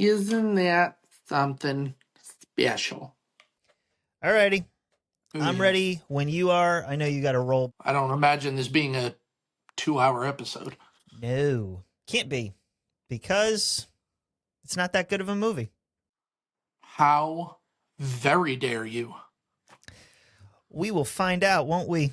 Isn't that something special? Alrighty. Ooh, I'm yeah. ready when you are. I know you got to roll. I don't imagine this being a 2-hour episode. No, can't be because it's not that good of a movie. How very dare you? We will find out, won't we?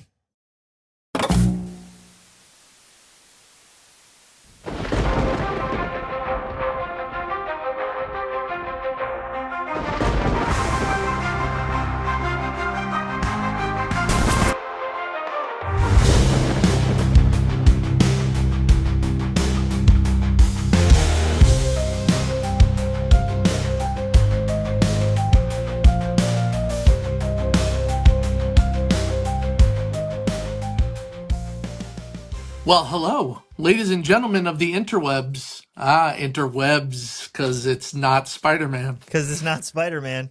Well, hello, ladies and gentlemen of the interwebs. Interwebs, because it's not Spider-Man. Because it's not Spider-Man.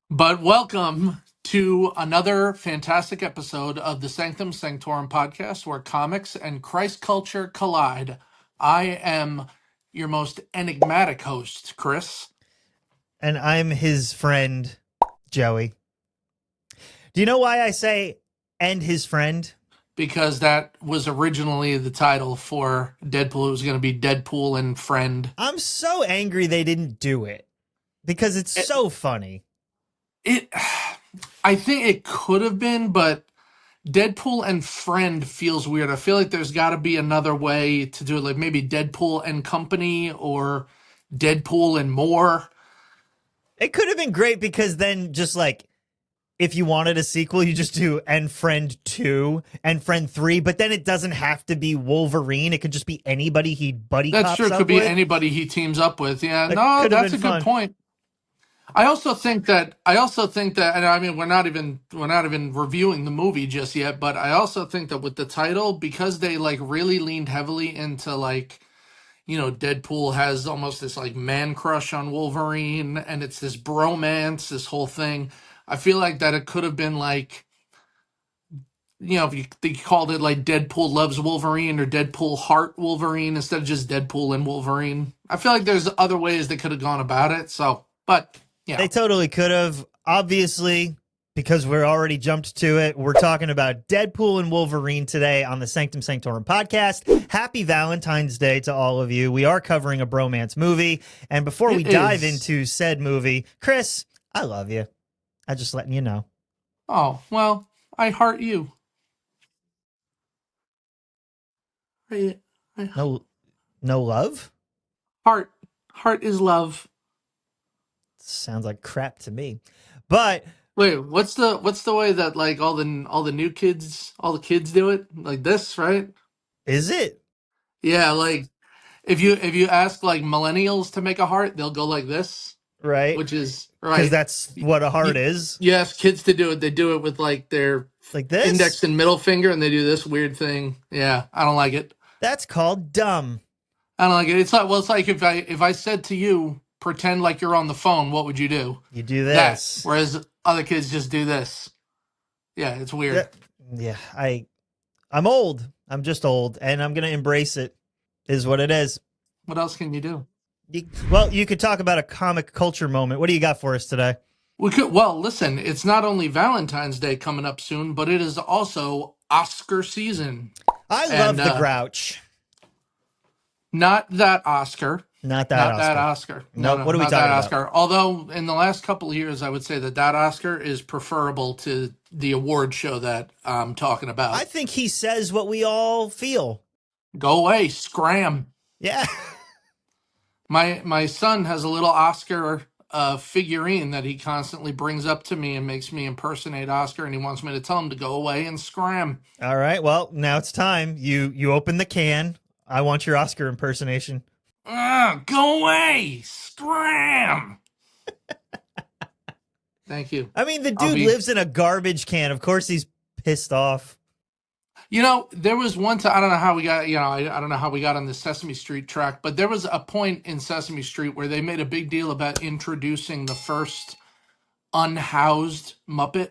But welcome to another fantastic episode of the Sanctum Sanctorum podcast where comics and Christ culture collide. I am your most enigmatic host, Chris. And I'm his friend, Joey. Do you know why I say "and his friend"? Because that was originally the title for Deadpool. It was going to be Deadpool and Friend. I'm so angry they didn't do it because it's so funny. I think it could have been, but Deadpool and Friend feels weird. I feel like there's got to be another way to do it, like maybe Deadpool and Company or Deadpool and More. It could have been great because then just like if you wanted a sequel, you just do "and Friend 2" and "Friend 3," but then it doesn't have to be Wolverine. It could just be anybody he buddy That's cops true. It up could be with. anybody he teams up with. Yeah, That no, could have that's been a good fun. point. I also think that, and I mean, we're not even reviewing the movie just yet, but I also think that with the title, because they like really leaned heavily into like, Deadpool has almost this like man crush on Wolverine, and it's this bromance, this whole thing. I feel like that it could have been like, if they called it like Deadpool loves Wolverine or Deadpool heart Wolverine instead of just Deadpool and Wolverine. I feel like there's other ways they could have gone about it. So, but yeah. They totally could have. Obviously, because we're already jumped to it, we're talking about Deadpool and Wolverine today on the Sanctum Sanctorum podcast. Happy Valentine's Day to all of you. We are covering a bromance movie. And before we dive into said movie, Chris, I love you. I'm just letting you know. Oh, well, I heart you. No love? Heart. Heart is love. Sounds like crap to me. But wait, what's the way that like all the new kids, all the kids do it? Like this, right? Is it? Yeah, like if you ask like millennials to make a heart, they'll go like this. Right. Which is Because right. that's what a heart is. You ask kids to do it, they do it with like their like this index and middle finger, and they do this weird thing. Yeah, I don't like it. That's called dumb. I don't like it. It's like if I said to you, pretend like you're on the phone, what would you do? You do this. That. Whereas other kids just do this. Yeah, it's weird. Yeah, I'm old. I'm just old, and I'm gonna embrace it. Is what it is. What else can you do? You could talk about a comic culture moment. What do you got for us today? We could. Well, listen, it's not only Valentine's Day coming up soon, but it is also Oscar season. I love the Grouch. Not that Oscar. Not that Oscar. No, what are we talking about? Oscar. Although in the last couple of years, I would say that Oscar is preferable to the award show that I'm talking about. I think he says what we all feel. Go away, scram. Yeah. My son has a little Oscar figurine that he constantly brings up to me and makes me impersonate Oscar, and he wants me to tell him to go away and scram. All right. Well, now it's time. You open the can. I want your Oscar impersonation. Go away! Scram! Thank you. I mean, the dude lives in a garbage can. Of course he's pissed off. There was one time, I don't know how we got, I don't know how we got on the Sesame Street track, but there was a point in Sesame Street where they made a big deal about introducing the first unhoused Muppet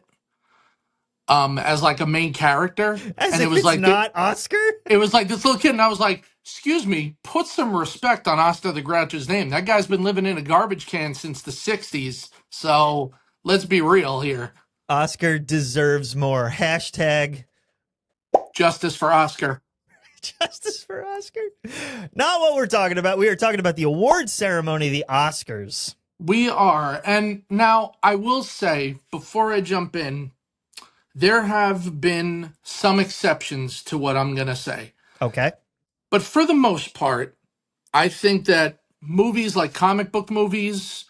as like a main character. And it was like not Oscar? It was like this little kid, and I was like, excuse me, put some respect on Oscar the Grouch's name. That guy's been living in a garbage can since the 60s. So let's be real here. Oscar deserves more. Hashtag Justice for Oscar. justice for Oscar. Not what we're talking about. We are talking about the awards ceremony, the Oscars. We are. And now I will say, before I jump in, there have been some exceptions to what I'm going to say. Okay. But for the most part, I think that movies like comic book movies,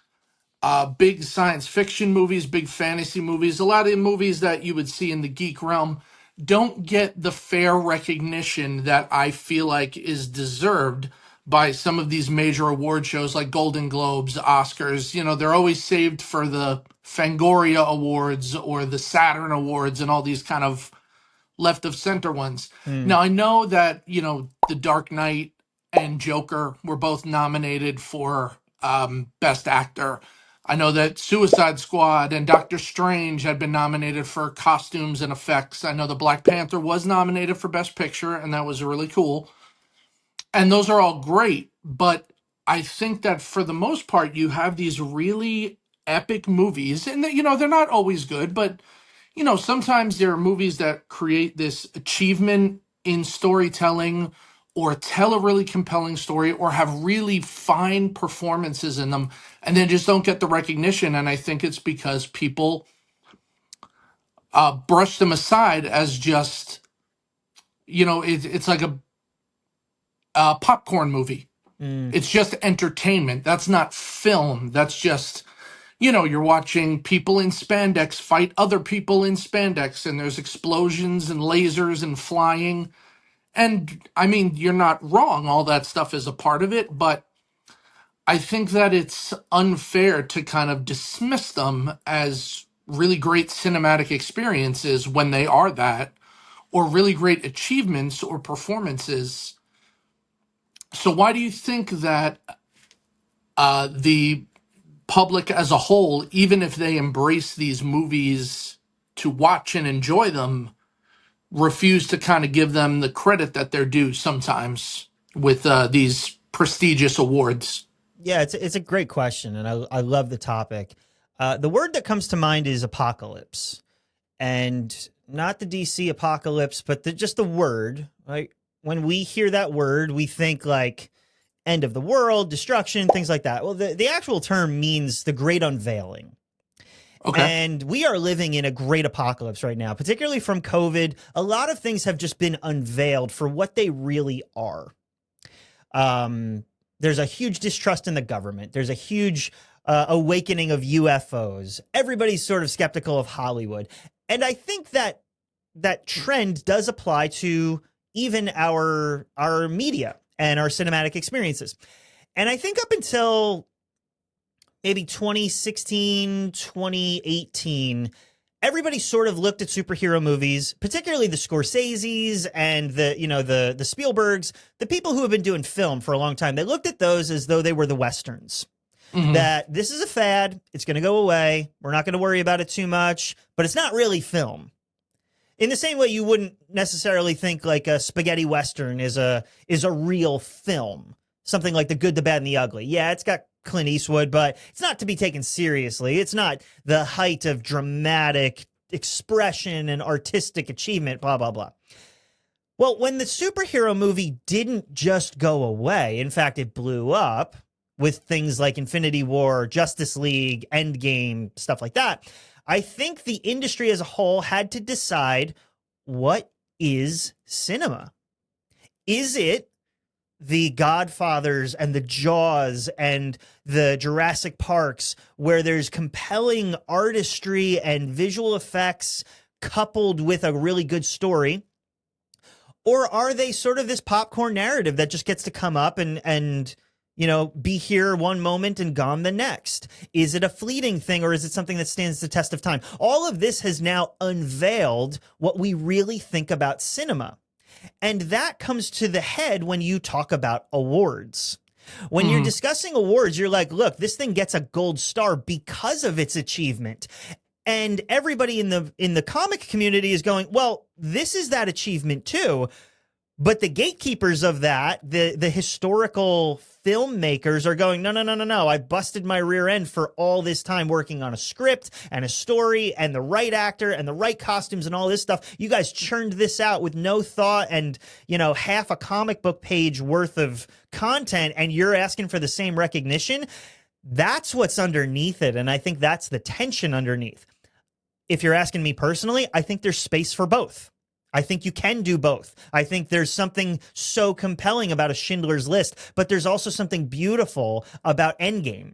big science fiction movies, big fantasy movies, a lot of the movies that you would see in the geek realm don't get the fair recognition that I feel like is deserved by some of these major award shows like Golden Globes, Oscars. You know, they're always saved for the Fangoria Awards or the Saturn Awards and all these kind of left of center ones. Now, I know that, you know, The Dark Knight and Joker were both nominated for Best Actor. I know that Suicide Squad and Doctor Strange had been nominated for costumes and effects. I know the Black Panther was nominated for Best Picture, and that was really cool. And those are all great, but I think that for the most part, you have these really epic movies, and you know, they're not always good, but you know, sometimes there are movies that create this achievement in storytelling or tell a really compelling story or have really fine performances in them and then just don't get the recognition. And I think it's because people brush them aside as just, you know, it's like a popcorn movie. It's just entertainment. That's not film. That's just, you know, you're watching people in spandex fight other people in spandex, and there's explosions and lasers and flying. And I mean, you're not wrong. All that stuff is a part of it, but I think that it's unfair to kind of dismiss them as really great cinematic experiences when they are that, or really great achievements or performances. So why do you think that the public as a whole, even if they embrace these movies to watch and enjoy them, refuse to kind of give them the credit that they're due sometimes with these prestigious awards? Yeah, it's a great question, and I love the topic. The word that comes to mind is apocalypse, and not the DC apocalypse, but just the word. Right? When we hear that word, we think like end of the world, destruction, things like that. Well, the actual term means the great unveiling. Okay. And we are living in a great apocalypse right now, particularly from COVID. A lot of things have just been unveiled for what they really are. There's a huge distrust in the government. There's a huge awakening of UFOs. Everybody's sort of skeptical of Hollywood. And I think that that trend does apply to even our media and our cinematic experiences. And I think up until maybe 2016, 2018, everybody sort of looked at superhero movies, particularly the Scorseses and the Spielbergs, the people who have been doing film for a long time. They looked at those as though they were the Westerns. Mm-hmm. That this is a fad, it's going to go away, we're not going to worry about it too much, but it's not really film. In the same way you wouldn't necessarily think like a spaghetti Western is a real film. Something like The Good, the Bad, and the Ugly. Yeah, it's got Clint Eastwood, but it's not to be taken seriously. It's not the height of dramatic expression and artistic achievement, blah, blah, blah. Well, when the superhero movie didn't just go away, in fact, it blew up with things like Infinity War, Justice League, Endgame, stuff like that, I think the industry as a whole had to decide, what is cinema? Is it the Godfathers and the Jaws and the Jurassic Parks, where there's compelling artistry and visual effects coupled with a really good story? Or are they sort of this popcorn narrative that just gets to come up and be here one moment and gone the next? Is it a fleeting thing, or is it something that stands the test of time? All of this has now unveiled what we really think about cinema. And that comes to the head when you talk about awards. When you're discussing awards, you're like, look, this thing gets a gold star because of its achievement. And everybody in the comic community is going, well, this is that achievement too, But the gatekeepers of that, the historical filmmakers are going, no, no, no, no, no. I busted my rear end for all this time working on a script and a story and the right actor and the right costumes and all this stuff. You guys churned this out with no thought and, you know, half a comic book page worth of content, and you're asking for the same recognition. That's what's underneath it. And I think that's the tension underneath. If you're asking me personally, I think there's space for both. I think you can do both. I think there's something so compelling about a Schindler's List, but there's also something beautiful about Endgame.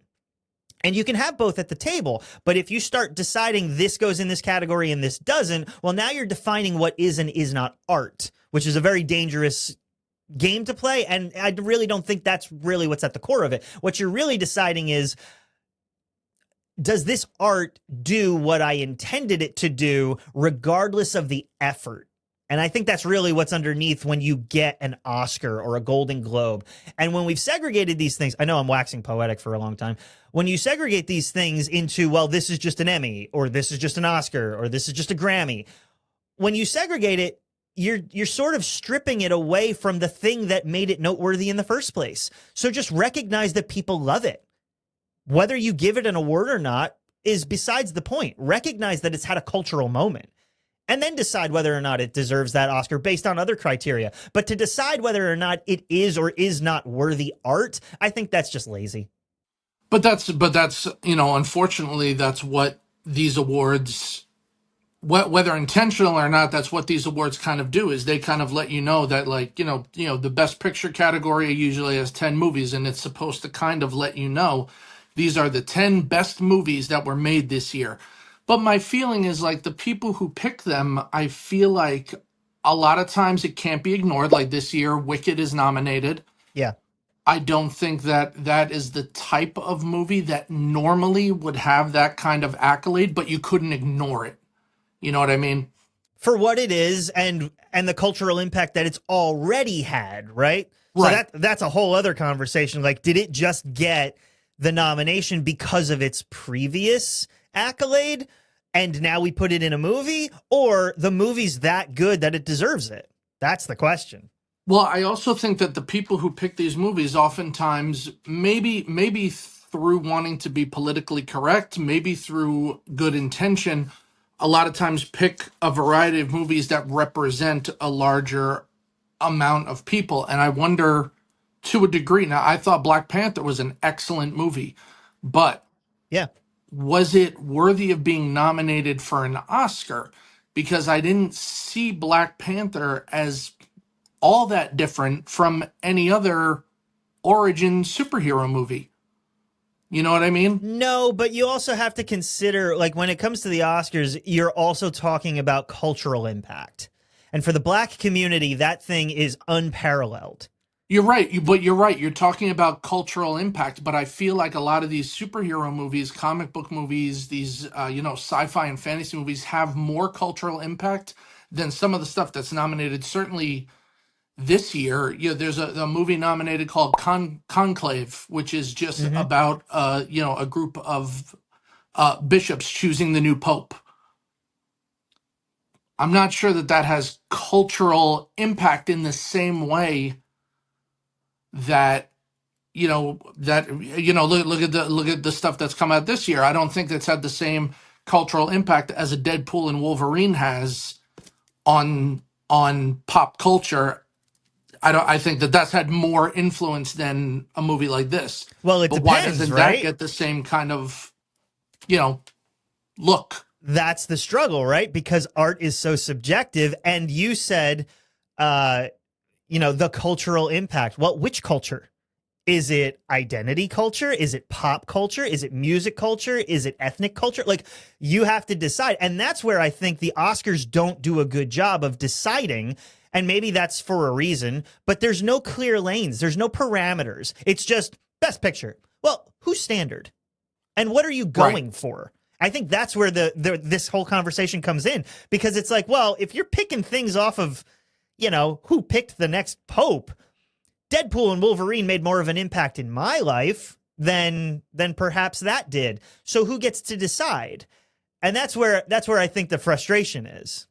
And you can have both at the table. But if you start deciding this goes in this category and this doesn't, well, now you're defining what is and is not art, which is a very dangerous game to play. And I really don't think that's really what's at the core of it. What you're really deciding is, does this art do what I intended it to do, regardless of the effort? And I think that's really what's underneath when you get an Oscar or a Golden Globe. And when we've segregated these things, I know I'm waxing poetic for a long time. When you segregate these things into, well, this is just an Emmy, or this is just an Oscar, or this is just a Grammy. When you segregate it, you're sort of stripping it away from the thing that made it noteworthy in the first place. So just recognize that people love it. Whether you give it an award or not is besides the point. Recognize that it's had a cultural moment, and then decide whether or not it deserves that Oscar based on other criteria. But to decide whether or not it is or is not worthy art, I think that's just lazy. But that's you know, unfortunately, that's what these awards, whether intentional or not, that's what these awards kind of do. Is they kind of let you know that, like, the best picture category usually has 10 movies, and it's supposed to kind of let you know these are the 10 best movies that were made this year. But my feeling is, like, the people who pick them, I feel like a lot of times it can't be ignored. Like this year, Wicked is nominated. Yeah. I don't think that that is the type of movie that normally would have that kind of accolade, but you couldn't ignore it. You know what I mean? For what it is, and the cultural impact that it's already had, right? So Right. that's a whole other conversation. Like, did it just get the nomination because of its previous accolade, and now we put it in a movie, or the movie's that good that it deserves it? That's the question. Well, I also think that the people who pick these movies oftentimes, maybe through wanting to be politically correct, maybe through good intention, a lot of times pick a variety of movies that represent a larger amount of people. And I wonder, to a degree, now I thought Black Panther was an excellent movie, but Yeah. was it worthy of being nominated for an Oscar? Because I didn't see Black Panther as all that different from any other origin superhero movie. You know what I mean? No, but you also have to consider, like, when it comes to the Oscars, you're also talking about cultural impact. And for the black community, that thing is unparalleled. You're right, but you're right. You're talking about cultural impact, but I feel like a lot of these superhero movies, comic book movies, these sci-fi and fantasy movies have more cultural impact than some of the stuff that's nominated. Certainly this year, there's a movie nominated called Conclave, which is just Mm-hmm. about a group of bishops choosing the new pope. I'm not sure that that has cultural impact in the same way that look at the stuff that's come out this year. I don't think that's had the same cultural impact as a Deadpool and Wolverine has on pop culture. I think that that's had more influence than a movie like this. Well, it But why depends, doesn't that right? get the same kind of you know look? That's the struggle, right? Because art is so subjective. And you said, uh, the cultural impact. Well, which culture? Is it identity culture? Is it pop culture? Is it music culture? Is it ethnic culture? Like, you have to decide. And that's where I think the Oscars don't do a good job of deciding. And maybe that's for a reason, but there's no clear lanes. There's no parameters. It's just best picture. Well, whose standard? And what are you Right. going for? I think that's where this whole conversation comes in, because it's like, well, if you're picking things off of, who picked the next pope, Deadpool and Wolverine made more of an impact in my life than perhaps that did. So who gets to decide? And that's where I think the frustration is.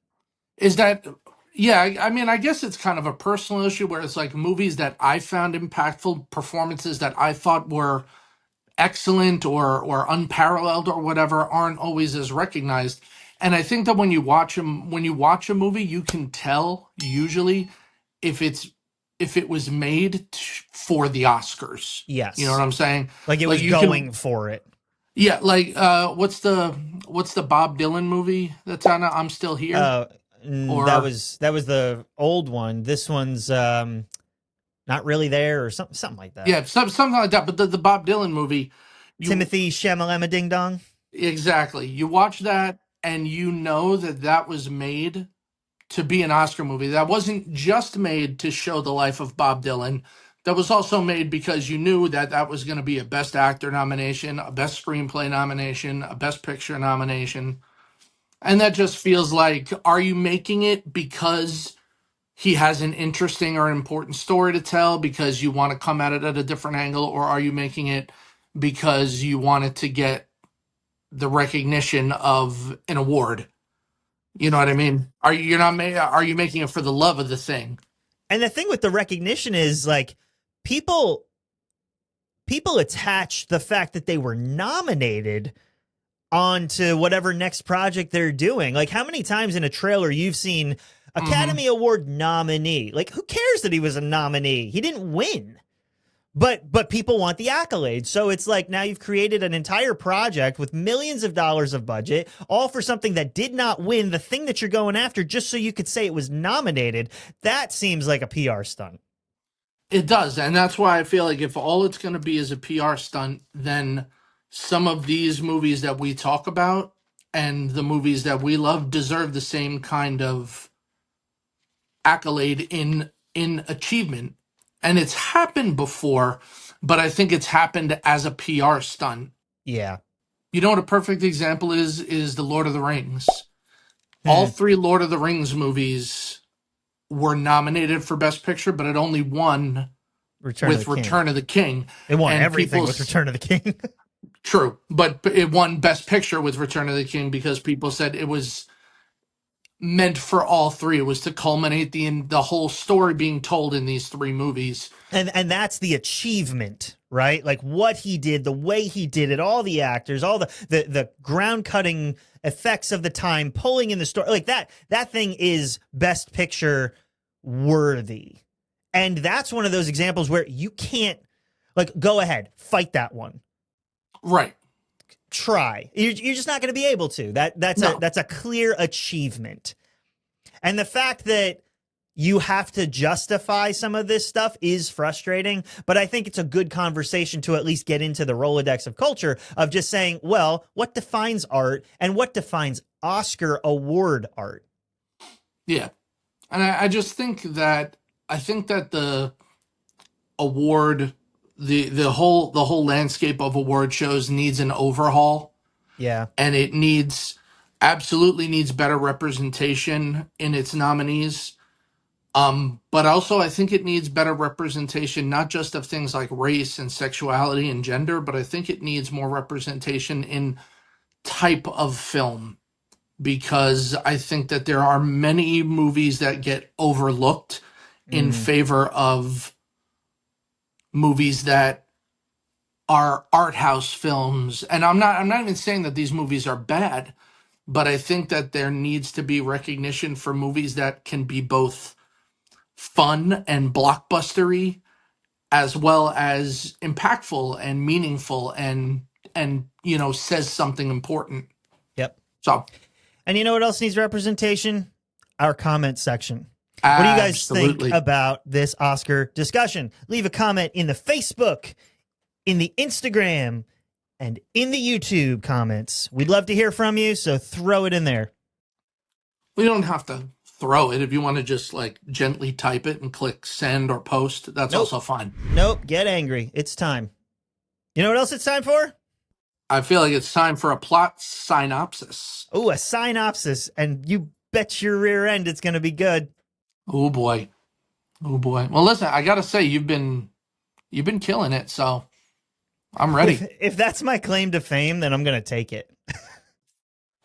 Is that Yeah, I mean, I guess it's kind of a personal issue where it's like movies that I found impactful, performances that I thought were excellent or unparalleled or whatever aren't always as recognized. And I think that when you watch a movie, you can tell usually if it was made for the Oscars. You know what Yes. I'm saying? Like it Like was you can, going for it. yeah. Like what's the Bob Dylan movie that's on? I'm Still Here, Uh, or that was the old one. This one's not really there or something like that. yeah, something like that. But the Bob Dylan movie, you Timothy Shamalama Ding Dong. exactly. You watch that and you know that that was made to be an Oscar movie. That wasn't just made to show the life of Bob Dylan. That was also made because you knew that that was going to be a Best Actor nomination, a Best Screenplay nomination, a Best Picture nomination. And that just feels like, are you making it because he has an interesting or important story to tell, because you want to come at it at a different angle, or are you making it because you want it to get the recognition of an award? You know what I mean? Are you making it for the love of the thing? And the thing with the recognition is like people people attach the fact that they were nominated onto whatever next project they're doing. Like how many times in a trailer you've seen Hmm. Academy Award nominee? Like who cares that he was a nominee? He didn't win. But people want the accolades. So it's like now you've created an entire project with millions of dollars of budget, all for something that did not win the thing that you're going after just so you could say it was nominated. That seems like a PR stunt. It does, and that's why I feel like if all it's going to be is a PR stunt, then some of these movies that we talk about and the movies that we love deserve the same kind of accolade in achievement. And it's happened before, but I think it's happened as a PR stunt. Yeah. You know what a perfect example is the Lord of the Rings. All Hmm. three Lord of the Rings movies were nominated for Best Picture, but it only won Return of the with King. Return of the King. It won And everything with Return of the King. true, but it won Best Picture with Return of the King because people said it was meant for all three. It was to culminate the whole story being told in these three movies. And that's the achievement, right? Like what he did, the way he did it, all the actors, all the ground cutting effects of the time, pulling in the story, like that thing is best picture worthy. And that's one of those examples where you can't like go ahead, fight that one. Right. Try. You're just not going to be able to. No. That's a clear achievement. And the fact that you have to justify some of this stuff is frustrating, but I think it's a good conversation to at least get into the Rolodex of culture of just saying, well, what defines art and what defines Oscar award art? Yeah. And I just think that the award the whole landscape of award shows needs an overhaul, Yeah. and it needs absolutely needs better representation in its nominees. But also I think it needs better representation, not just of things like race and sexuality and gender, but I think it needs more representation in type of film, because I think that there are many movies that get overlooked in Mm, favor of movies that are art house films. And I'm not even saying that these movies are bad, but I think that there needs to be recognition for movies that can be both fun and blockbustery, as well as impactful and meaningful and says something important. yep. So And you know what else needs representation? Our comment section. What do you guys think absolutely. about this Oscar discussion? Leave a comment in the Facebook, in the Instagram, and in the YouTube comments. We'd love to hear from you, so throw it in there. We don't have to throw it. If you want to just like gently type it and click send or post, that's Nope. also fine. Nope. Get angry. It's time. You know what else it's time for? I feel like it's time for a plot synopsis. Oh, a synopsis. And you bet your rear end it's going to be good. Oh boy. Oh boy. Well, listen, I gotta say you've been killing it, so I'm ready. If that's my claim to fame, then I'm going to take it.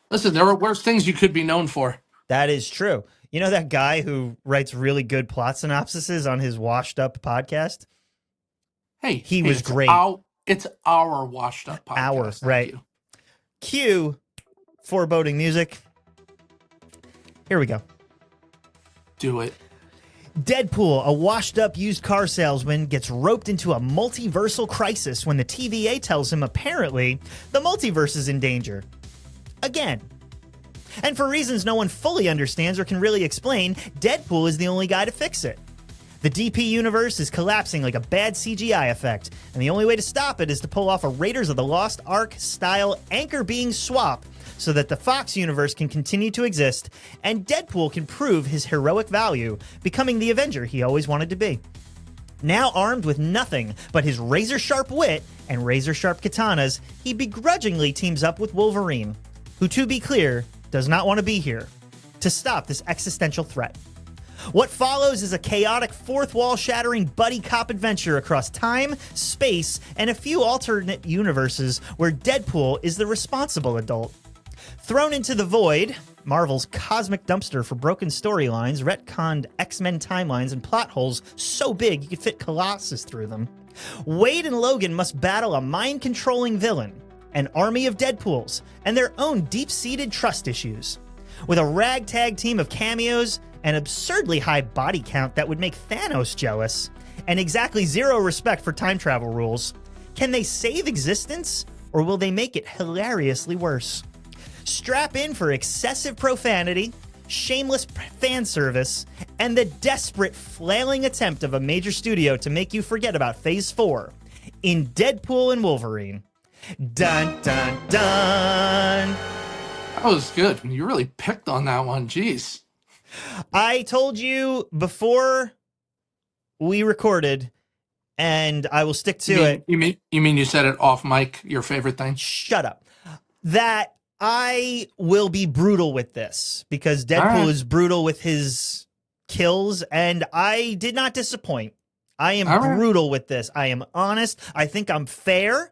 Listen, there are worse things you could be known for. That is true. You know that guy who writes really good plot synopsises on his washed up podcast? Hey, He hey, was great. it's our washed up Hour, podcast. Thank right. you. Cue foreboding music. Here we go. Do it. Deadpool, a washed up used car salesman, gets roped into a multiversal crisis when the TVA tells him apparently the multiverse is in danger. Again. And for reasons no one fully understands or can really explain, Deadpool is the only guy to fix it. The DP universe is collapsing like a bad CGI effect, and the only way to stop it is to pull off a Raiders of the Lost Ark style anchor being swap so that the Fox universe can continue to exist and Deadpool can prove his heroic value, becoming the Avenger he always wanted to be. Now armed with nothing but his razor-sharp wit and razor-sharp katanas, he begrudgingly teams up with Wolverine, who, to be clear, does not want to be here, to stop this existential threat. What follows is a chaotic fourth-wall-shattering buddy cop adventure across time, space, and a few alternate universes where Deadpool is the responsible adult. Thrown into the void, Marvel's cosmic dumpster for broken storylines, retconned X-Men timelines, and plot holes so big you could fit Colossus through them, Wade and Logan must battle a mind-controlling villain, an army of Deadpools, and their own deep-seated trust issues. With a ragtag team of cameos, an absurdly high body count that would make Thanos jealous, and exactly zero respect for time travel rules, can they save existence, or will they make it hilariously worse? Strap in for excessive profanity, shameless fan service, and the desperate flailing attempt of a major studio to make you forget about Phase 4 in Deadpool and Wolverine. Dun, dun, dun! That was good. You really picked on that one. Jeez. I told you before we recorded, and I will stick to it. You mean you said it off mic, your favorite thing? Shut up. That I will be brutal with this because Deadpool is brutal with his kills, and I did not disappoint. I am brutal with this. I am honest. I think I'm fair.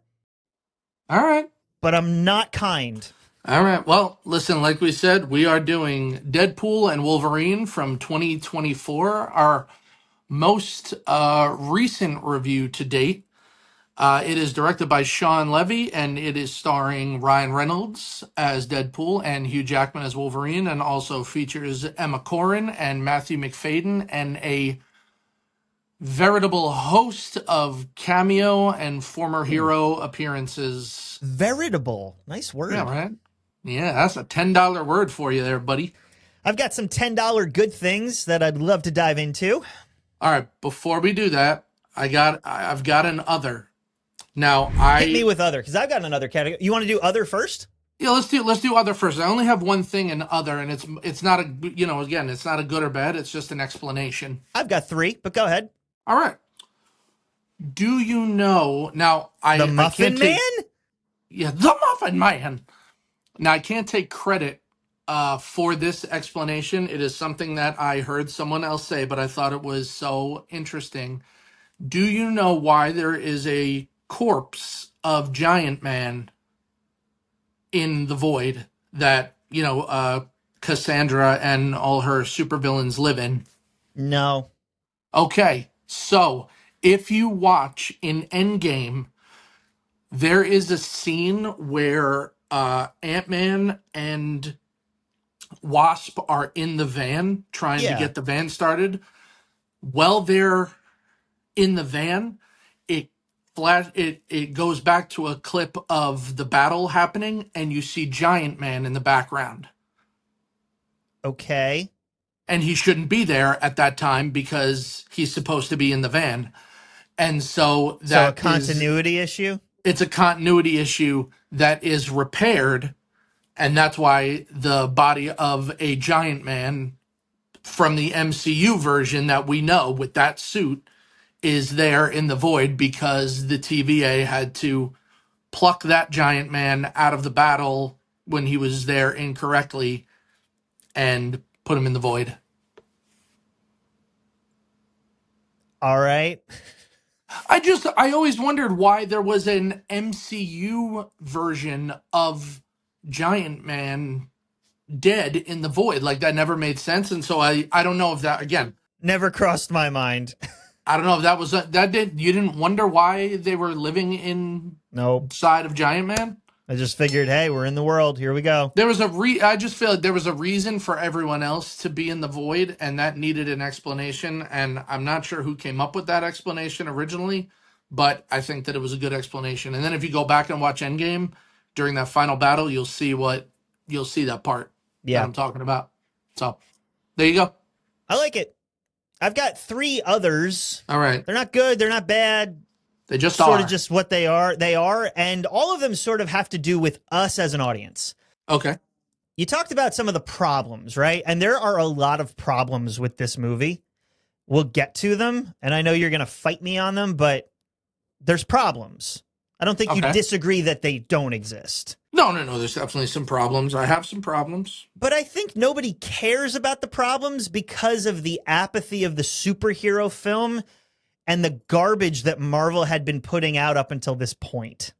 All right. But I'm not kind. All right. Well, listen, like we said, we are doing Deadpool and Wolverine from 2024, our most recent review to date. It is directed by Sean Levy, and it is starring Ryan Reynolds as Deadpool and Hugh Jackman as Wolverine, and also features Emma Corrin and Matthew McFadden and a veritable host of cameo and former hero appearances. Veritable. Nice word. Yeah, right? Yeah, that's a $10 word for you there, buddy. I've got some $10 good things that I'd love to dive into. All right, before we do that, I've got an other. Now, hit me with other, because I've got another category. You want to do other first? Yeah, let's do other first. I only have one thing in other, and it's not a again, it's not a good or bad. It's just an explanation. I've got three, but go ahead. All right. Do you know now? The Muffin Man. Yeah, the Muffin Man. Now I can't take credit for this explanation. It is something that I heard someone else say, but I thought it was so interesting. Do you know why there is a corpse of Giant Man in the void that, Cassandra and all her supervillains live in? No. Okay, so if you watch in Endgame, there is a scene where Ant-Man and Wasp are in the van trying to get the van started. While they're in the van, it goes back to a clip of the battle happening, and you see Giant Man in the background. Okay. And he shouldn't be there at that time because he's supposed to be in the van. And so a continuity issue? It's a continuity issue that is repaired, and that's why the body of a Giant Man from the MCU version that we know with that suit is there in the void because the TVA had to pluck that Giant Man out of the battle when he was there incorrectly and put him in the void. All right. I always wondered why there was an MCU version of Giant Man dead in the void. Like that never made sense. And so I don't know if that, again, Never crossed my mind. I don't know if that was that did you didn't wonder why they were living Nope. inside of Giant Man? I just figured, hey, we're in the world. Here we go. There was I just feel like there was a reason for everyone else to be in the void, and that needed an explanation. And I'm not sure who came up with that explanation originally, but I think that it was a good explanation. And then if you go back and watch Endgame during that final battle, you'll see that part that Yeah. I'm talking about. So there you go. I like it. I've got 3 others. All right. They're not good. They're not bad. They just Sort are. of just what they are. They are. And all of them sort of have to do with us as an audience. Okay. You talked about some of the problems, right? And there are a lot of problems with this movie. We'll get to them. And I know you're going to fight me on them, but there's problems. I don't think you Okay. disagree that they don't exist. No. There's definitely some problems. I have some problems. But I think nobody cares about the problems because of the apathy of the superhero film and the garbage that Marvel had been putting out up until this point.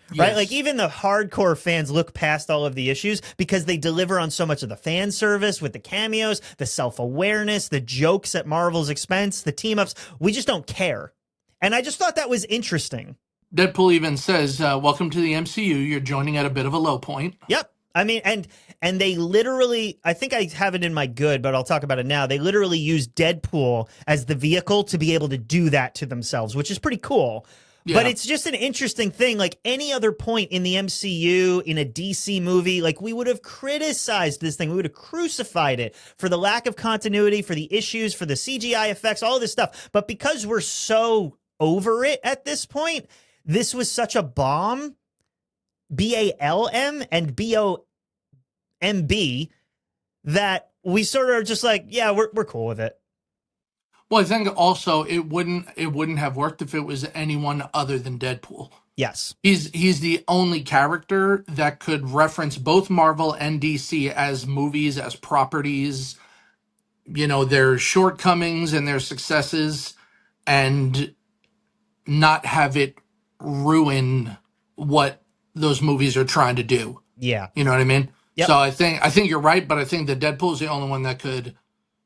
Right? Yes. Like even the hardcore fans look past all of the issues because they deliver on so much of the fan service with the cameos, the self-awareness, the jokes at Marvel's expense, the team-ups. We just don't care. And I just thought that was interesting. Deadpool even says, "Welcome to the MCU. You're joining at a bit of a low point." Yep. I mean, and they literally, I think I have it in my good, but I'll talk about it now. They literally use Deadpool as the vehicle to be able to do that to themselves, which is pretty cool. Yeah. But it's just an interesting thing. Like any other point in the MCU, in a DC movie, like we would have criticized this thing. We would have crucified it for the lack of continuity, for the issues, for the CGI effects, all this stuff. But because we're so over it at this point, this was such a bomb, BALM and BOMB, that we sort of are just like, yeah, we're cool with it. Well, I think also it wouldn't have worked if it was anyone other than Deadpool. Yes. He's the only character that could reference both Marvel and DC as movies, as properties, their shortcomings and their successes, and not have it ruin what those movies are trying to do. Yeah. You know what I mean? Yep. So I think you're right, but I think that Deadpool is the only one that could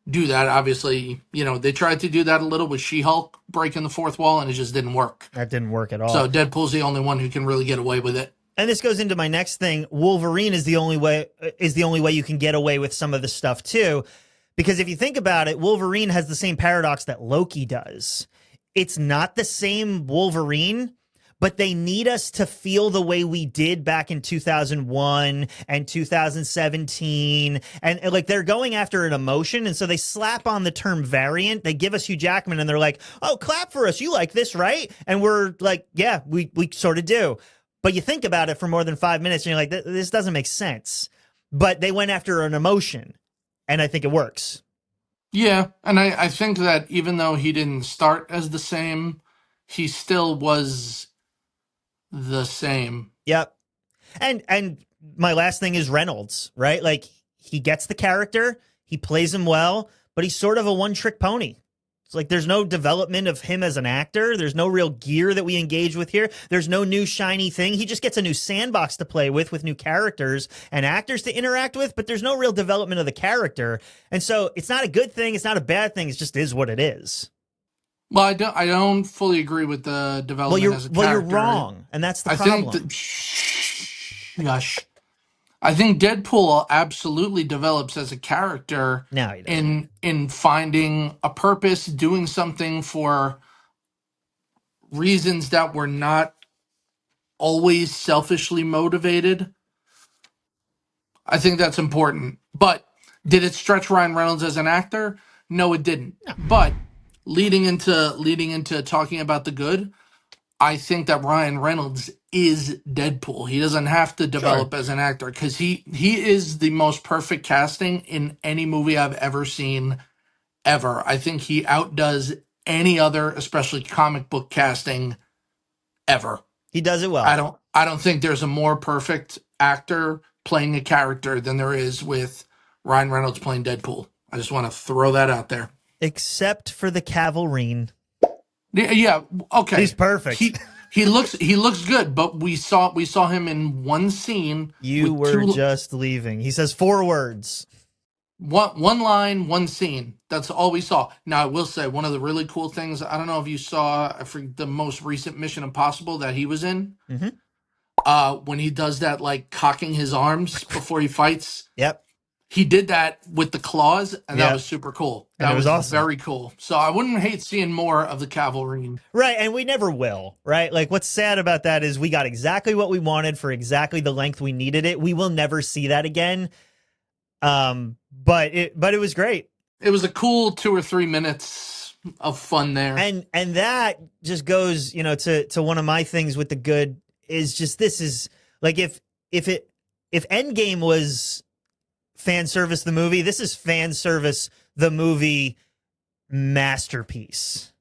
do that. Obviously, they tried to do that a little with She-Hulk breaking the fourth wall, and it just didn't work. That didn't work at all. So Deadpool's the only one who can really get away with it. And this goes into my next thing. Wolverine is the only way you can get away with some of the stuff too. Because if you think about it, Wolverine has the same paradox that Loki does. It's not the same Wolverine, but they need us to feel the way we did back in 2001 and 2017. And like they're going after an emotion. And so they slap on the term variant. They give us Hugh Jackman and they're like, oh, clap for us. You like this, right? And we're like, yeah, we sort of do. But you think about it for more than 5 minutes and you're like, this doesn't make sense. But they went after an emotion. And I think it works. Yeah. And I think that even though he didn't start as the same, he still was the same. Yep. And my last thing is Reynolds, right? Like he gets the character, he plays him well, but he's sort of a one-trick pony. It's like there's no development of him as an actor. There's no real gear that we engage with here. There's no new shiny thing. He just gets a new sandbox to play with new characters and actors to interact with, but there's no real development of the character. And so it's not a good thing. It's not a bad thing. It just is what it is. Well, I don't fully agree with the development as a character. You're wrong, and that's the problem. Gosh. I think Deadpool absolutely develops as a character No, he doesn't. in finding a purpose, doing something for reasons that were not always selfishly motivated. I think that's important. But did it stretch Ryan Reynolds as an actor? No, it didn't. No. But leading into talking about the good, I think that Ryan Reynolds is Deadpool. He doesn't have to develop as an actor because he is the most perfect casting in any movie I've ever seen ever. I think he outdoes any other, especially comic book casting, ever. He does it well. I don't think there's a more perfect actor playing a character than there is with Ryan Reynolds playing Deadpool. I just want to throw that out there. Except for the Cavalrine. Yeah, okay. He's perfect. He looks good, but we saw him in one scene You with were just leaving. He says 4 words. one line, one scene. That's all we saw. Now I will say one of the really cool things. I don't know if you saw for the most recent Mission Impossible that he was in. Mm-hmm. When he does that, like cocking his arms before he fights, Yep. he did that with the claws, and that was Yep. super cool. And it That was was awesome. very cool. So I wouldn't hate seeing more of the cavalry. Right, and we never will, right? Like what's sad about that is we got exactly what we wanted for exactly the length we needed it. We will never see that again. But it was great. It was a cool 2 or 3 minutes of fun there. And that just goes, to one of my things with the good is just this is like if Endgame was fan service the movie, this is fan service the movie masterpiece.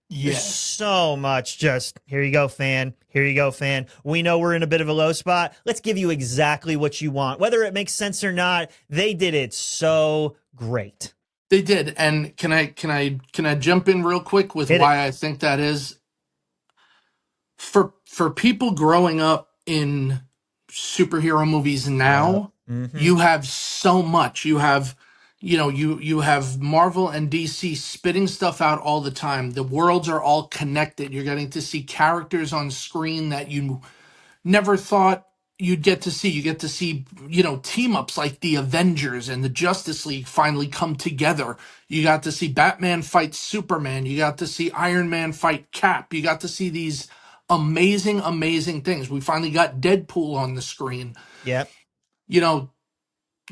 There's Yes. so much just here you go, fan. Here you go, fan. We know we're in a bit of a low spot. Let's give you exactly what you want. Whether it makes sense or not, they did it so great. They did. And can I jump in real quick with Hit it. why I think that is? For people growing up in superhero movies Yeah. now, Mm-hmm. you have so much. You have Marvel and DC spitting stuff out all the time. The worlds are all connected. You're getting to see characters on screen that you never thought you'd get to see. You get to see, team ups like the Avengers and the Justice League finally come together. You got to see Batman fight Superman. You got to see Iron Man fight Cap. You got to see these amazing, amazing things. We finally got Deadpool on the screen. Yep. You know,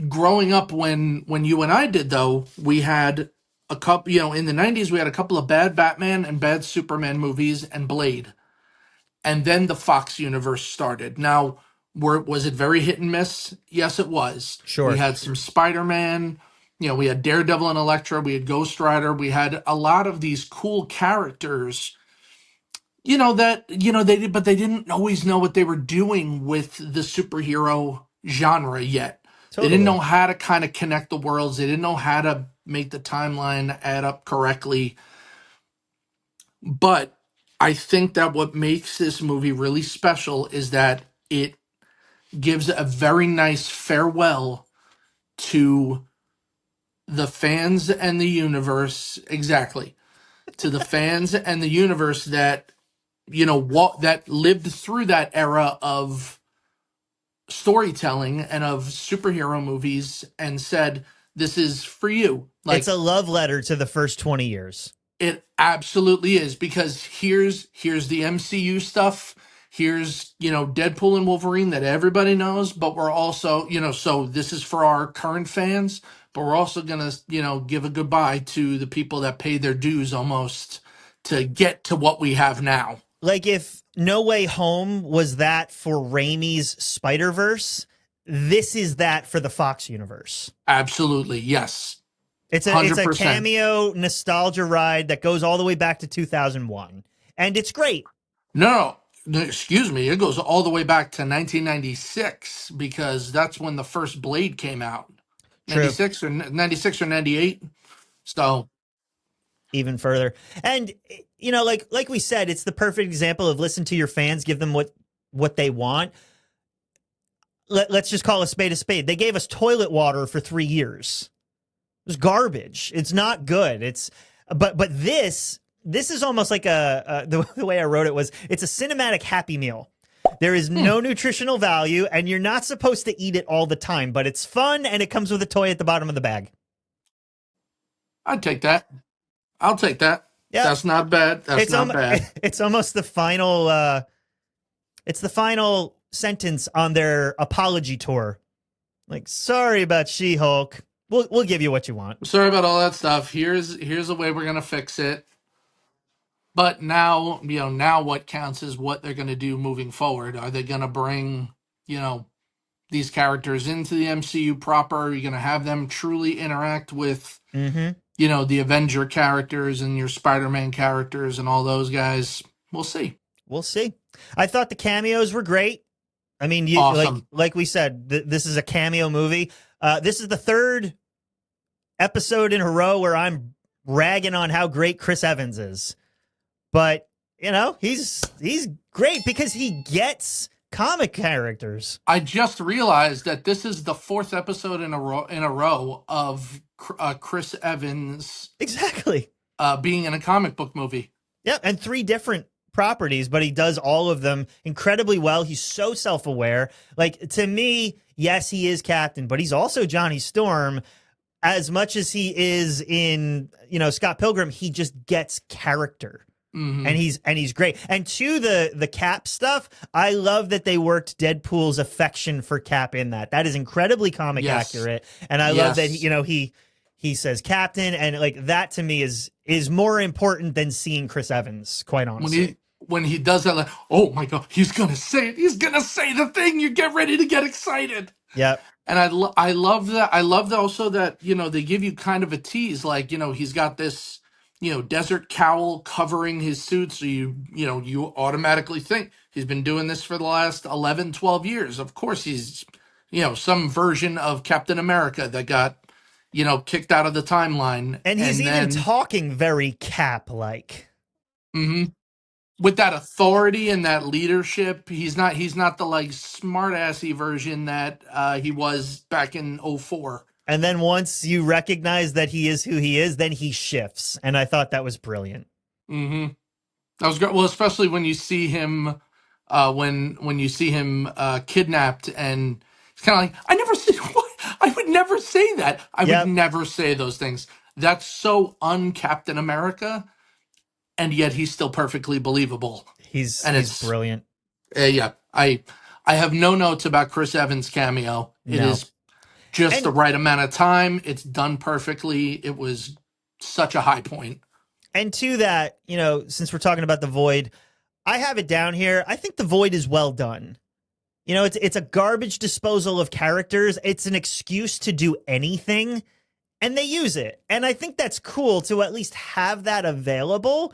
growing up when you and I did though, we had a couple, in the 90s we had a couple of bad Batman and bad Superman movies and Blade. And then the Fox universe started. Now, was it very hit and miss? Yes, it was. We Sure. had some Spider-Man, we had Daredevil and Elektra, we had Ghost Rider, we had a lot of these cool characters, but they didn't always know what they were doing with the superhero genre yet. They didn't Totally. know how to kind of connect the worlds. They didn't know how to make the timeline add up correctly. But I think that what makes this movie really special is that it gives a very nice farewell to the fans and the universe. Exactly. To the fans and the universe that, that lived through that era of storytelling and of superhero movies and said, this is for you. It's Like, a love letter to the first 20 years. it absolutely is, because here's the MCU stuff. Here's, Deadpool and Wolverine that everybody knows, but we're also, so this is for our current fans, but we're also going to, give a goodbye to the people that pay their dues almost to get to what we have now. Like if No Way Home was that for Raimi's Spider-Verse, this is that for the Fox universe. Absolutely. Yes. It's a 100%. cameo nostalgia ride that goes all the way back to 2001. And it's great. No, excuse me. It goes all the way back to 1996 because that's when the first Blade came out. True. 96 or 98. So Even further. And like we said, it's the perfect example of listen to your fans, give them what they want. Let's just call a spade a spade. They gave us toilet water for 3 years. It was garbage. It's not good. But this is almost like the way I wrote it was it's a cinematic Happy Meal. There is no nutritional value, and you're not supposed to eat it all the time, but it's fun, and it comes with a toy at the bottom of the bag. I'd take that. I'll take that. Yeah, That's not bad. That's not bad. It's almost the final. It's the final sentence on their apology tour. Like, sorry about She-Hulk. We'll give you what you want. Sorry about all that stuff. Here's a way we're gonna fix it. But now, now what counts is what they're gonna do moving forward. Are they gonna bring, these characters into the MCU proper? Are you gonna have them truly interact with, Mm-hmm. the Avenger characters and your Spider-Man characters and all those guys? We'll see. We'll see. I thought the cameos were great. I mean, Awesome. like we said, this is a cameo movie. This is the third episode in a row where I'm ragging on how great Chris Evans is. But he's great because he gets comic characters. I just realized that this is the fourth episode in a row of Chris Evans Exactly. being in a comic book movie. Yeah, and three different properties, but he does all of them incredibly well. He's so self-aware. Like, to me, yes, he is Captain, but he's also Johnny Storm. As much as he is in, Scott Pilgrim, he just gets character. Hmm. And he's great. And to the Cap stuff, I love that they worked Deadpool's affection for Cap in that. That is incredibly comic Yes. accurate. And I love that he says Captain, and like that to me is more important than seeing Chris Evans, quite honestly. When he does that, like, oh my god, he's gonna say it. He's gonna say the thing. You get ready to get excited. Yep. And I love that. I love that also that they give you kind of a tease, like he's got this desert cowl covering his suit, so you automatically think he's been doing this for the last 11, 12 years. Of course, he's some version of Captain America that got kicked out of the timeline, And he's and even then talking very Cap like. mhm, with that authority and that leadership. He's not the like smart assy version that he was back in '04. And then once you recognize that he is who he is, then he shifts. And I thought that was brilliant. Hmm. That was great. Well, especially when you see him, when you see him kidnapped, and it's kind of like, I never say what I would never say that. I would Yep. never say those things. That's so un-Captain America, and yet he's still perfectly believable. And He's it's brilliant. yeah. I have no notes about Chris Evans' cameo. It No. is just the And right amount of time. It's done perfectly. It was such a high point. and to that, since we're talking about the Void, I have it down here. I think the Void is well done. It's a garbage disposal of characters. It's an excuse to do anything, and they use it. And I think that's cool to at least have that available.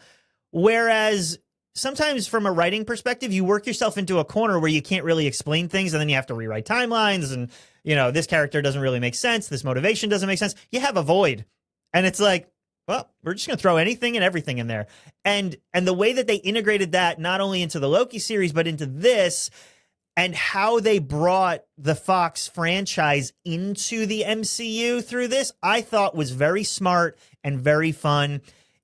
Whereas sometimes from a writing perspective, you work yourself into a corner where you can't really explain things, and then you have to rewrite timelines, and this character doesn't really make sense, this motivation doesn't make sense. You have a Void. And it's like, well, we're just going to throw anything and everything in there. And the way that they integrated that not only into the Loki series but into this, and how they brought the Fox franchise into the MCU through this, I thought was very smart and very fun.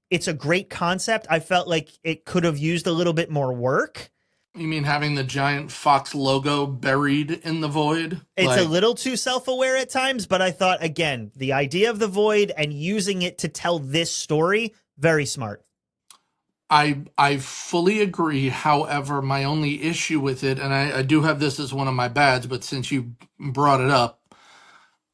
It's a great concept. I felt like it could have used a little bit more work. You mean having the giant Fox logo buried in the void? It's a little too self-aware at times, but I thought, again, the idea of the Void and using it to tell this story, very smart. I fully agree. However, my only issue with it, and I do have this as one of my bads, but since you brought it up,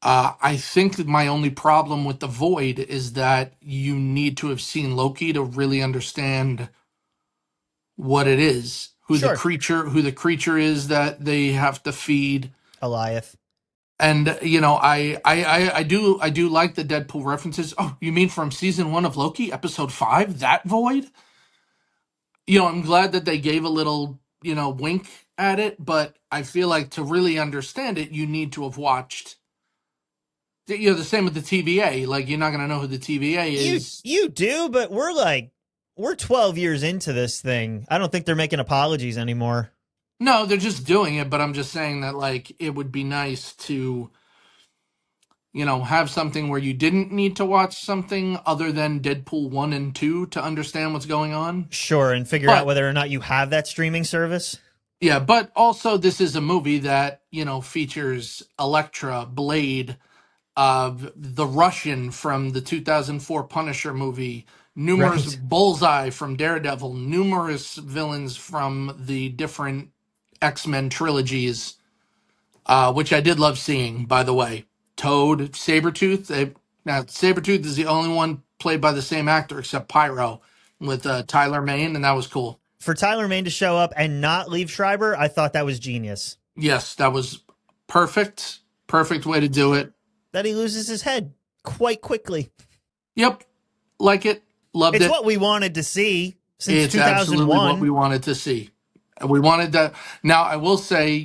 I think that my only problem with the Void is that you need to have seen Loki to really understand what it is, Sure. who the creature is that they have to feed. Eliath. And I do like the Deadpool references. Oh, you mean from season 1 of Loki, episode 5, that Void? I'm glad that they gave a little, wink at it, but I feel like to really understand it, you need to have watched. The same with the TVA. Like, you're not going to know who the TVA You is. you do, but we're 12 years into this thing. I don't think they're making apologies anymore. No, they're just doing it, but I'm just saying that, like, it would be nice to, have something where you didn't need to watch something other than Deadpool 1 and 2 to understand what's going on. Sure, and figure out But whether or not you have that streaming service. yeah, but also this is a movie that, features Elektra, Blade, the Russian from the 2004 Punisher movie, numerous Right. Bullseye from Daredevil, numerous villains from the different X-Men trilogies, which I did love seeing, by the way. Toad, Sabretooth. Now, Sabretooth is the only one played by the same actor except Pyro with Tyler Mane, and that was cool. For Tyler Mane to show up and not leave Schreiber, I thought that was genius. Yes, that was perfect. Perfect way to do it. That he loses his head quite quickly. Yep. Like it. Loved It's it. what we wanted to see since It's absolutely what 2001. we wanted to see. We wanted that. Now, I will say,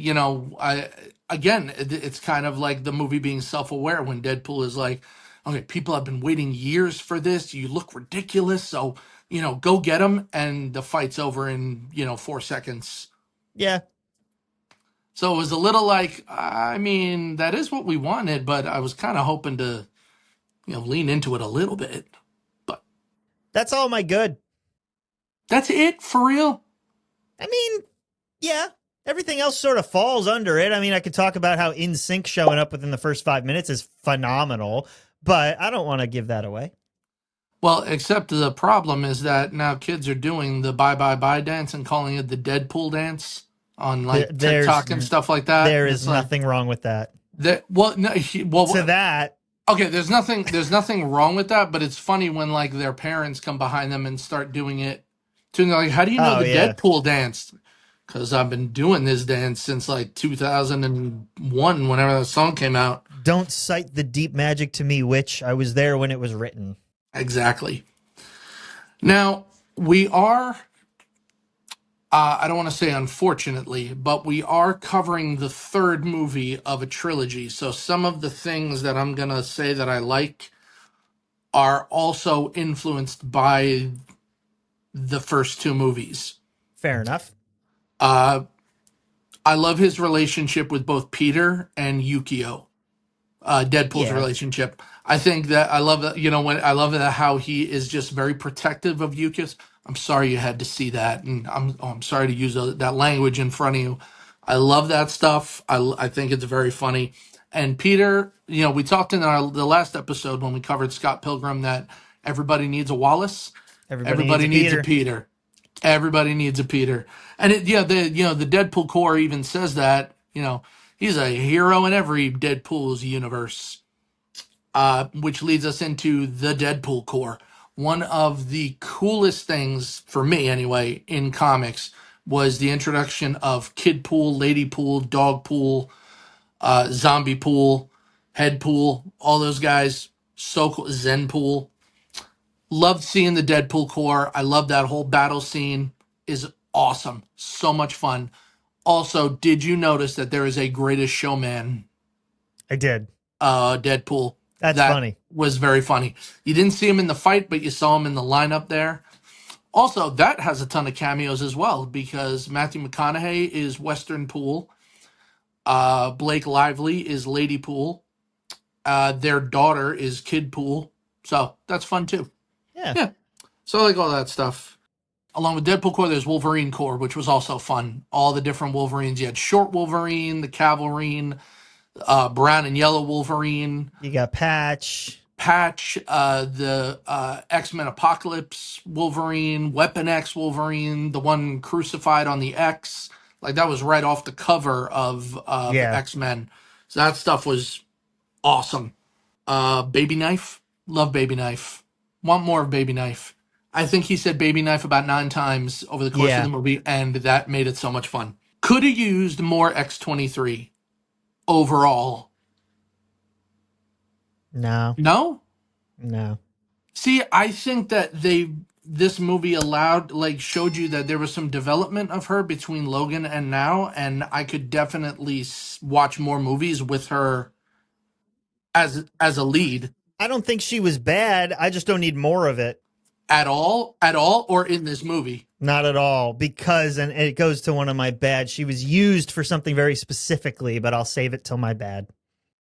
it's kind of like the movie being self-aware when Deadpool is like, okay, people have been waiting years for this. You look ridiculous. So, go get him, and the fight's over in 4 seconds. Yeah, So it was a little like, I mean, that is what we wanted, but I was kind of hoping to lean into it a little bit. But that's all my good. that's it for real. I mean, yeah, everything else sort of falls under it. I mean, I could talk about how In Sync showing up within the first 5 minutes is phenomenal, but I don't want to give that away. Well, except the problem is that now kids are doing the bye bye bye dance and calling it the Deadpool dance on like There's TikTok and stuff like that. there And is it's like nothing wrong with that. that. Well, no, To that, okay. There's nothing wrong with that. But it's funny when like their parents come behind them and start doing it. To like, how do you know oh the yeah, Deadpool dance? Because I've been doing this dance since like 2001, whenever that song came out. don't cite the deep magic to me, witch. I was there when it was written. Exactly. Now we are. I don't want to say unfortunately, but we are covering the third movie of a trilogy. So some of the things that I'm going to say that I like are also influenced by the first two movies. Fair enough. Uh, I love his relationship with both Peter and Yukio. Deadpool's Yeah, relationship. I think that I love that. When I love that how he is just very protective of Yukio. I'm sorry you had to see that, and I'm sorry to use that language in front of you. I love that stuff. I think it's very funny. And Peter, we talked in the last episode when we covered Scott Pilgrim that everybody needs a Wallace. everybody needs Everybody a needs a Peter. Peter. Everybody needs a Peter. And the Deadpool core even says that, he's a hero in every Deadpool's universe. Which leads us into the Deadpool core. One of the coolest things for me anyway in comics was the introduction of Kid Pool, Lady Pool, Dog Pool, Zombie Pool, Head Pool, all those guys. So cool. Zen Pool. Loved seeing the Deadpool core. I love that whole battle scene. Is awesome. So much fun. Also, did you notice that there is a Greatest Showman I did. Deadpool? That's That funny. was very funny. You didn't see him in the fight, but you saw him in the lineup there. Also, that has a ton of cameos as well because Matthew McConaughey is Western Pool. Blake Lively is Lady Pool. Their daughter is Kid Pool. So that's fun too. Yeah. Yeah. So I like all that stuff. Along with Deadpool Core, there's Wolverine Core, which was also fun. All the different Wolverines. You had Short Wolverine, the Cavalrine, Brown and Yellow Wolverine, You got Patch. Patch, the X-Men Apocalypse Wolverine, Weapon X Wolverine, the one crucified on the X. Like that was right off the cover of Yeah. X-Men. So that stuff was awesome. Baby Knife, love Baby Knife. Want more of Baby Knife. I think he said Baby Knife about 9 times over the course of Yeah. the movie, and that made it so much fun. Could have used more X-23 overall. No. No? No. See, I think that this movie showed you that there was some development of her between Logan and now, and I could definitely watch more movies with her as a lead. I don't think she was bad. I just don't need more of it. At all, or in this movie. Not at all. Because, and it goes to one of my bad, she was used for something very specifically, but I'll save it till my bad.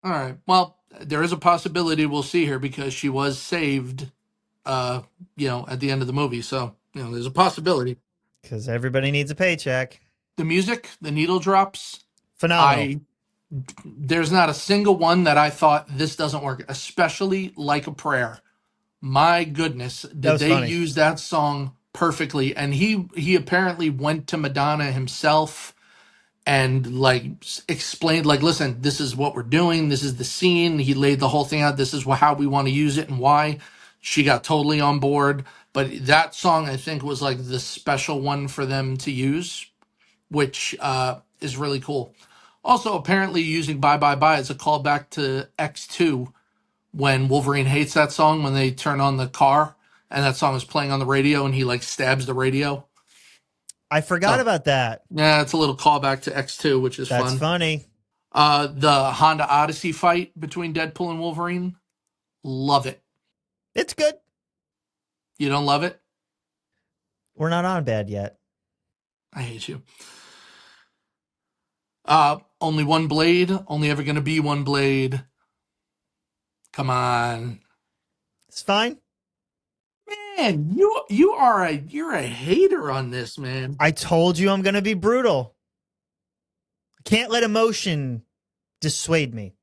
All right. Well, there is a possibility we'll see her because she was saved, at the end of the movie. So, there's a possibility. Because everybody needs a paycheck. The music, the needle drops, Phenomenal. I there's not a single one that I thought this doesn't work, especially Like a Prayer. My goodness, That did was they funny. use that song perfectly? And he apparently went to Madonna himself and like explained like, listen, this is what we're doing, this is the scene. He laid the whole thing out, this is how we want to use it and why. She got totally on board. But that song I think was like the special one for them to use, which is really cool. Also, apparently using Bye Bye Bye as a callback to X2 when Wolverine hates that song when they turn on the car and that song is playing on the radio and he like stabs the radio. I forgot So, about that. yeah, it's a little callback to X2, which is That's fun. funny. The Honda Odyssey fight between Deadpool and Wolverine, love it. It's good. You don't love it? We're not on bad yet. I hate you. Only one blade. Only ever gonna be one blade. Come on, It's fine. man. You're a hater on this, man. I told you I'm going to be brutal. Can't let emotion dissuade me.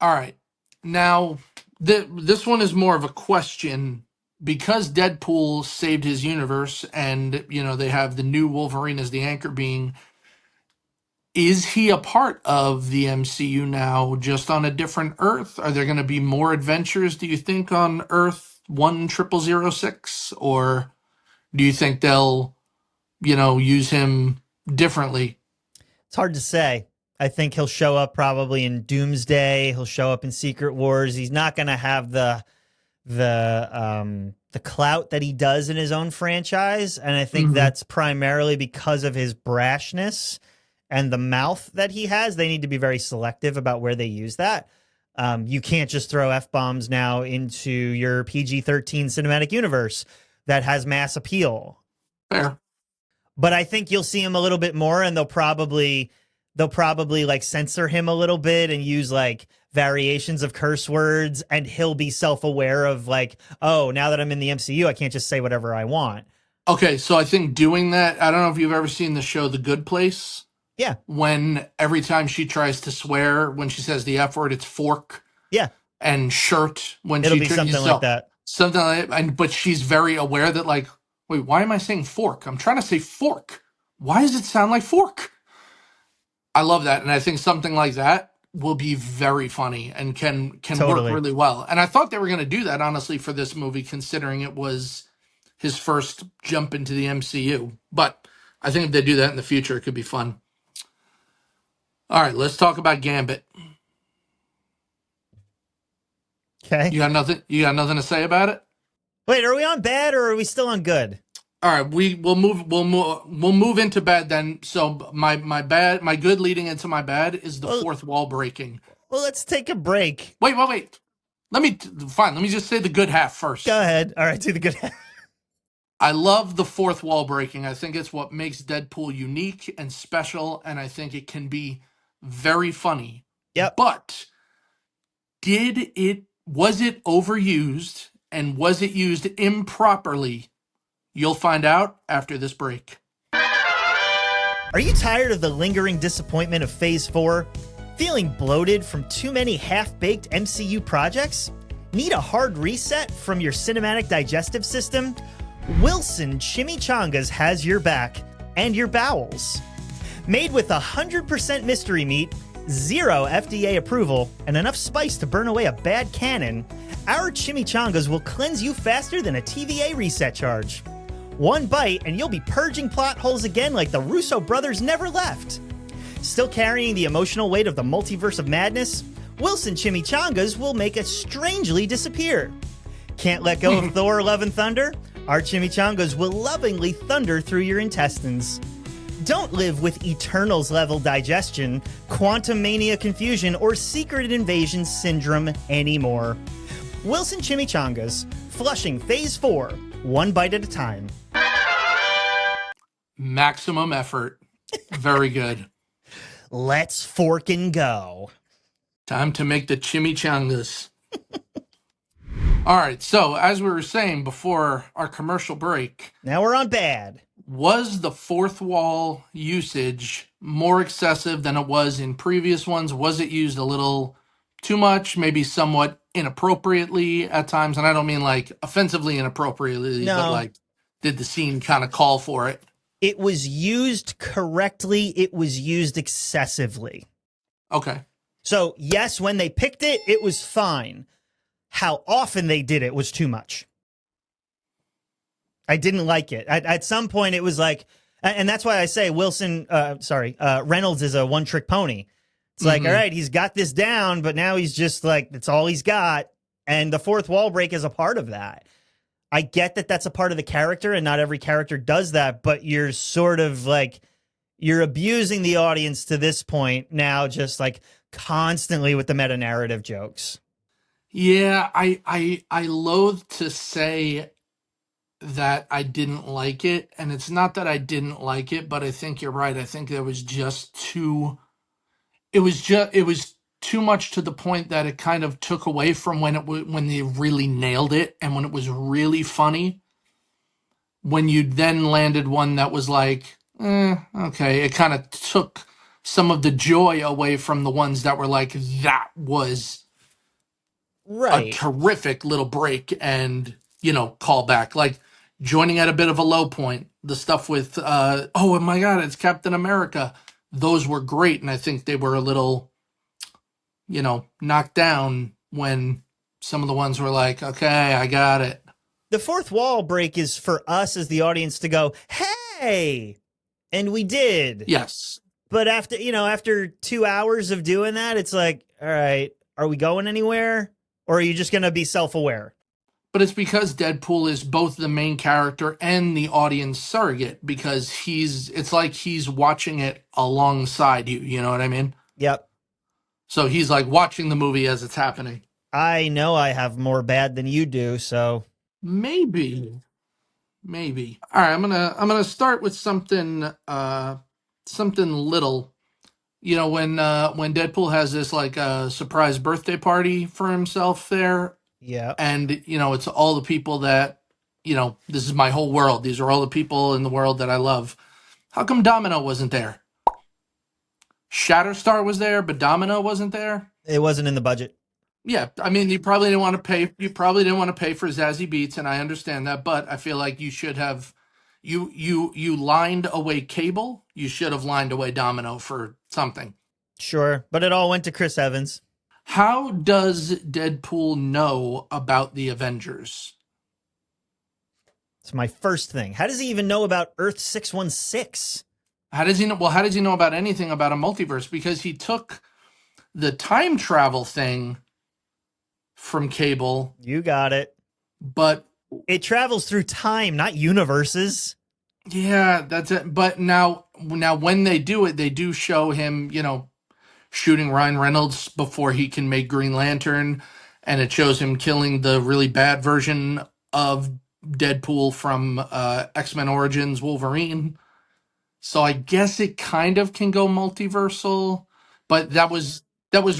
All right, now this one is more of a question because Deadpool saved his universe, and they have the new Wolverine as the anchor being. Is he a part of the MCU now, just on a different Earth? Are there going to be more adventures, do you think, on Earth 10006? Or do you think they'll, use him differently? It's hard to say. I think he'll show up probably in Doomsday. He'll show up in Secret Wars. He's not going to have the clout that he does in his own franchise, and I think that's primarily because of his brashness and the mouth that he has. They need to be very selective about where they use that. You can't just throw F-bombs now into your PG-13 cinematic universe that has mass appeal. Fair. But I think you'll see him a little bit more, and they'll probably like censor him a little bit and use like variations of curse words, and he'll be self-aware of like, oh, now that I'm in the MCU, I can't just say whatever I want. Okay, so I think doing that, I don't know if you've ever seen the show The Good Place. Yeah. When every time she tries to swear, when she says the F word, it's fork. Yeah. And shirt when it'll be something like that. Something like that. But she's very aware that like, wait, why am I saying fork? I'm trying to say fork. Why does it sound like fork? I love that. And I think something like that will be very funny and can Totally work really well. And I thought they were going to do that, honestly, for this movie, considering it was his first jump into the MCU. But I think if they do that in the future, it could be fun. All right, let's talk about Gambit. Okay. You got nothing to say about it? Wait, are we on bad or are we still on good? All right, we'll move into bad then. So my good leading into my bad is the fourth wall breaking. Well, let's take a break. Wait. Let me just say the good half first. Go ahead. All right, do the good half. I love the fourth wall breaking. I think it's what makes Deadpool unique and special, and I think it can be very funny. Yep. But was it overused, and was it used improperly? You'll find out after this break. Are you tired of the lingering disappointment of Phase 4? Feeling bloated from too many half-baked MCU projects? Need a hard reset from your cinematic digestive system? Wilson Chimichangas has your back and your bowels. Made with 100% mystery meat, 0 FDA approval, and enough spice to burn away a bad cannon, our chimichangas will cleanse you faster than a TVA reset charge. One bite and you'll be purging plot holes again like the Russo brothers never left. Still carrying the emotional weight of the multiverse of madness? Wilson Chimichangas will make it strangely disappear. Can't let go of Thor Love and Thunder? Our chimichangas will lovingly thunder through your intestines. Don't live with Eternals level digestion, quantum mania confusion, or secret invasion syndrome anymore. Wilson Chimichangas, flushing Phase 4, one bite at a time. Maximum effort. Very good. Let's fork and go. Time to make the chimichangas. All right, so as we were saying before our commercial break, now we're on bad. Was the fourth wall usage more excessive than it was in previous ones? Was it used a little too much, maybe somewhat inappropriately at times? And I don't mean like offensively inappropriately, but like, did the scene kind of call for it? It was used correctly. It was used excessively. Okay. So yes, when they picked it, it was fine. How often they did it was too much. I didn't like it. At some point, it was like, and that's why I say Reynolds is a one-trick pony. It's like, all right, he's got this down, but now he's just like, that's all he's got. And the fourth wall break is a part of that. I get that that's a part of the character, and not every character does that, but you're sort of like, you're abusing the audience to this point now, just like constantly with the meta-narrative jokes. Yeah, I loathe to say that I didn't like it, and it's not that I didn't like it, but I think you're right. I think there was just too. It was too much to the point that it kind of took away from when they really nailed it and when it was really funny. When you then landed one that was like, okay, it kind of took some of the joy away from the ones that were like, that was a Right. terrific little break and, call back. Like joining at a bit of a low point. The stuff with, oh my God, it's Captain America. Those were great. And I think they were a little, knocked down when some of the ones were like, okay, I got it. The fourth wall break is for us as the audience to go, hey, and we did. Yes. But after 2 hours of doing that, it's like, all right, are we going anywhere? Or are you just going to be self-aware? But it's because Deadpool is both the main character and the audience surrogate because it's like he's watching it alongside you. You know what I mean? Yep. So he's like watching the movie as it's happening. I know I have more bad than you do, so Maybe. All right, I'm gonna start with something little. When Deadpool has this like surprise birthday party for himself there, yeah. and it's all the people that this is my whole world. These are all the people in the world that I love. How come Domino wasn't there? Shatterstar was there, but Domino wasn't there. It wasn't in the budget. Yeah, I mean, you probably didn't want to pay. You probably didn't want to pay for Zazie Beetz, and I understand that. But I feel like you should have. You lined away Cable. You should have lined away Domino for something. Sure, but it all went to Chris Evans. How does Deadpool know about the Avengers? It's my first thing. How does he even know about Earth 616? How does he know? Well, how does he know about anything about a multiverse? Because he took the time travel thing from Cable, You got it. but It travels through time, not universes. yeah, that's it. But now when they do it, they do show him, shooting Ryan Reynolds before he can make Green Lantern, and it shows him killing the really bad version of Deadpool from X-Men Origins Wolverine. So I guess it kind of can go multiversal, but that was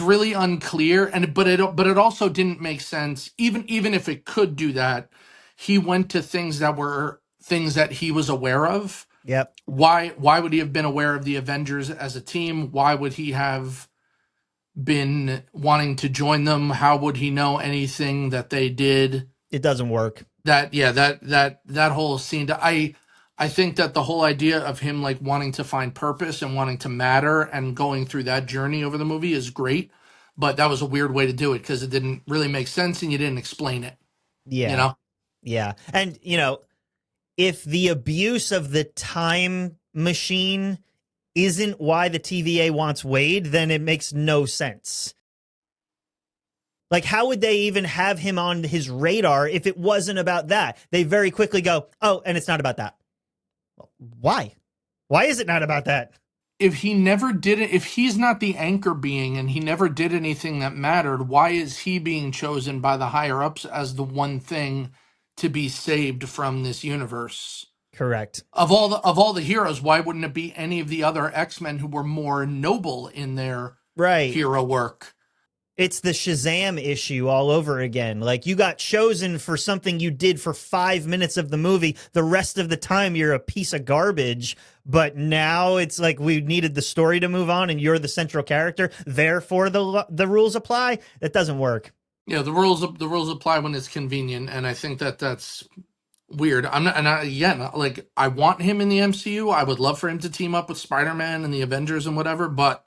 really unclear, and but it also didn't make sense. Even if it could do that, he went to things that were things that he was aware of. Yep. Why would he have been aware of the Avengers as a team? Why would he have been wanting to join them? How would he know anything that they did? It doesn't work. That whole scene. I think that the whole idea of him like wanting to find purpose and wanting to matter and going through that journey over the movie is great, but that was a weird way to do it because it didn't really make sense and you didn't explain it. Yeah. You know? Yeah. And, if the abuse of the time machine isn't why the TVA wants Wade, then it makes no sense. Like, how would they even have him on his radar if it wasn't about that? They very quickly go, oh, and it's not about that. Why? Why is it not about that? If he never did it, if he's not the anchor being and he never did anything that mattered, why is he being chosen by the higher ups as the one thing to be saved from this universe? Correct. Of all the heroes, why wouldn't it be any of the other X-Men who were more noble in their hero work? It's the Shazam issue all over again. Like, you got chosen for something you did for 5 minutes of the movie. The rest of the time, you're a piece of garbage. But now it's like we needed the story to move on, and you're the central character. Therefore, the rules apply. That doesn't work. Yeah, the rules apply when it's convenient, and I think that's weird. Again, I want him in the MCU. I would love for him to team up with Spider-Man and the Avengers and whatever, but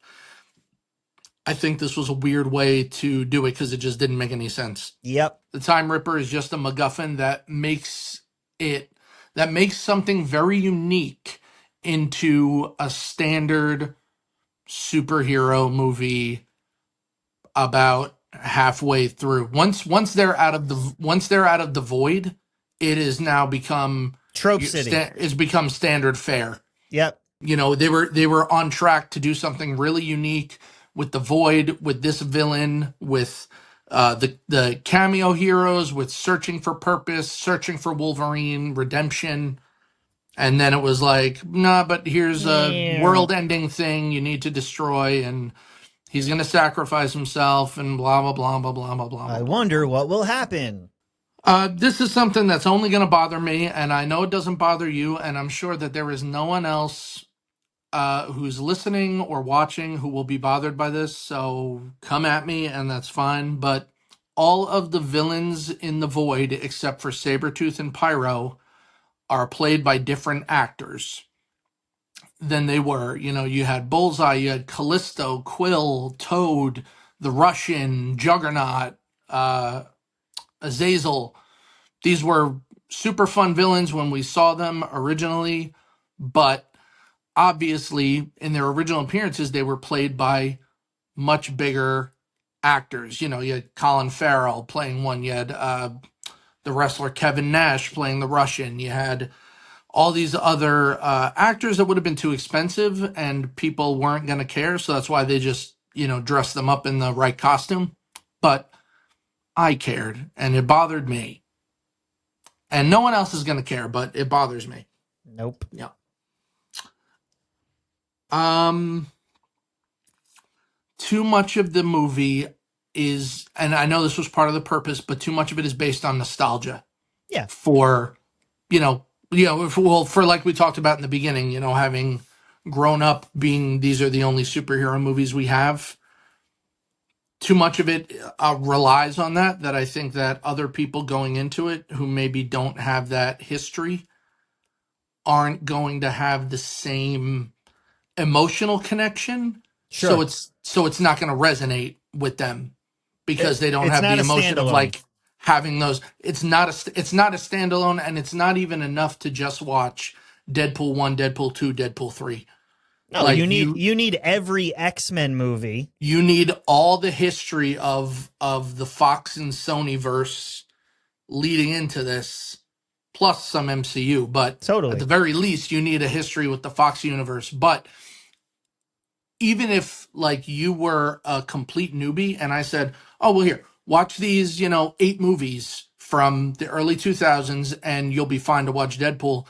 I think this was a weird way to do it because it just didn't make any sense. Yep. The Time Ripper is just a MacGuffin that makes something very unique into a standard superhero movie about halfway through. Once they're out of the void, it has now become Trope City. It's become standard fare. Yep. They were on track to do something really unique with the Void, with this villain, with The cameo heroes with Searching for Purpose, Searching for Wolverine, Redemption. And then it was like, nah, but here's a Yeah. world-ending thing you need to destroy, and he's going to sacrifice himself, and blah, blah, blah, blah, blah, blah, blah, I blah, blah, wonder blah. what will happen. This is something that's only going to bother me, and I know it doesn't bother you, and I'm sure that there is no one else who's listening or watching who will be bothered by this, so come at me, and that's fine. But all of the villains in the Void, except for Sabretooth and Pyro, are played by different actors than they were. You know, you had Bullseye, you had Callisto, Quill, Toad, the Russian, Juggernaut, uh, Azazel. These were super fun villains when we saw them originally, but obviously in their original appearances, they were played by much bigger actors. You know, you had Colin Farrell playing one, you had the wrestler Kevin Nash playing the Russian, you had all these other actors that would have been too expensive and people weren't going to care. So that's why they just, you know, dressed them up in the right costume. But I cared and it bothered me. And no one else is going to care, but it bothers me. Nope. Yeah. Um, Too much of the movie is, and I know this was part of the purpose, but too much of it is based on nostalgia Yeah. for, well, for like we talked about in the beginning, you know, having grown up being these are the only superhero movies we have. Too much of it relies on that I think that other people going into it who maybe don't have that history aren't going to have the same emotional connection, Sure. so it's not going to resonate with them because they don't It's have the not a emotion of standalone. like having those. It's not a standalone, and it's not even enough to just watch Deadpool 1, Deadpool 2, Deadpool 3. No, Like you need every X-Men movie. you need all the history of the Fox and Sony verse leading into this, plus some MCU. But at the Totally. very least, you need a history with the Fox universe. But even if like you were a complete newbie and I said, "Oh, well here, watch these, you know, 8 movies from the early 2000s and you'll be fine to watch Deadpool."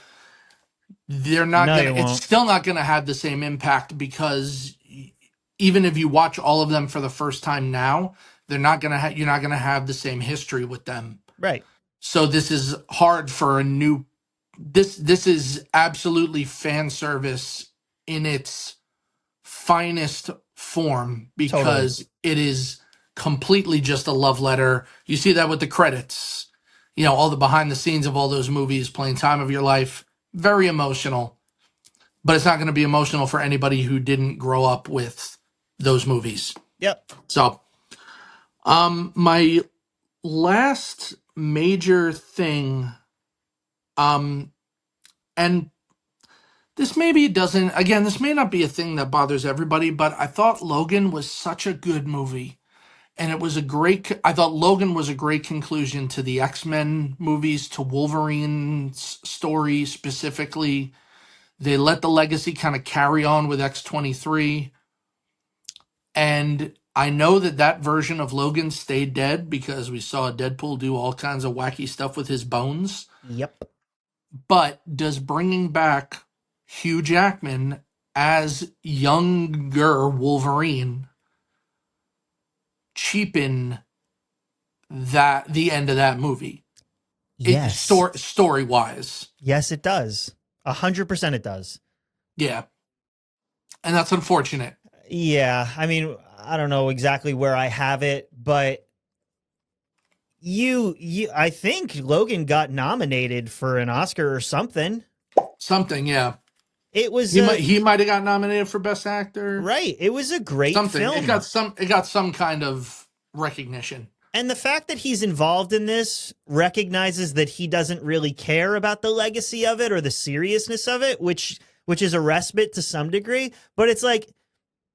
They're not No, going you to it's won't. still not going to have the same impact because even if you watch all of them for the first time now, they're not going to you're not going to have the same history with them. Right. So this is hard for a new this is absolutely fan service in its finest form Totally. because it is completely just a love letter. You see that with the credits, you know, all the behind the scenes of all those movies, playing Time of Your Life, very emotional, but it's not going to be emotional for anybody who didn't grow up with those movies. Yep. So, my last major thing, um, and this maybe doesn't, again, this may not be a thing that bothers everybody, but I thought Logan was such a good movie. And it was a great, I thought Logan was a great conclusion to the X-Men movies, to Wolverine's story specifically. They let the legacy kind of carry on with X-23. And I know that that version of Logan stayed dead because we saw Deadpool do all kinds of wacky stuff with his bones. Yep. But does bringing back Hugh Jackman as younger Wolverine cheapen that the end of that movie? Yes. Story wise, Yes, it does. 100% it does. yeah, and that's unfortunate. Yeah. I mean, I don't know exactly where I have it, but I think Logan got nominated for an Oscar or something. Something, yeah. It was He might have got nominated for Best Actor. right. It was a great Something. film. It got some kind of recognition. And the fact that he's involved in this recognizes that he doesn't really care about the legacy of it or the seriousness of it, which is a respite to some degree. But it's like,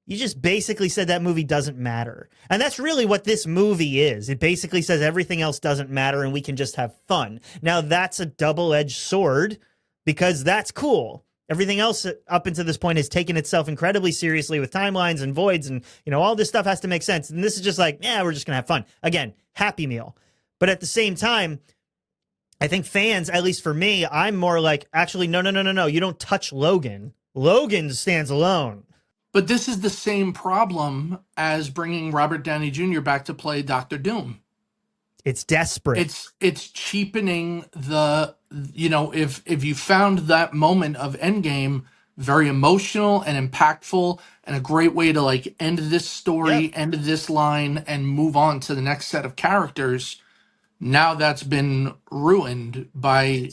you just basically said that movie doesn't matter. And that's really what this movie is. It basically says everything else doesn't matter and we can just have fun. Now, that's a double-edged sword because that's cool. Everything else up until this point has taken itself incredibly seriously with timelines and voids and, all this stuff has to make sense. And this is just like, yeah, we're just going to have fun. Again, happy meal. But at the same time, I think fans, at least for me, I'm more like, actually, no. You don't touch Logan. Logan stands alone. But this is the same problem as bringing Robert Downey Jr. back to play Doctor Doom. It's desperate. It's cheapening the, if you found that moment of Endgame very emotional and impactful and a great way to like end this story, end this line, and move on to the next set of characters, now that's been ruined by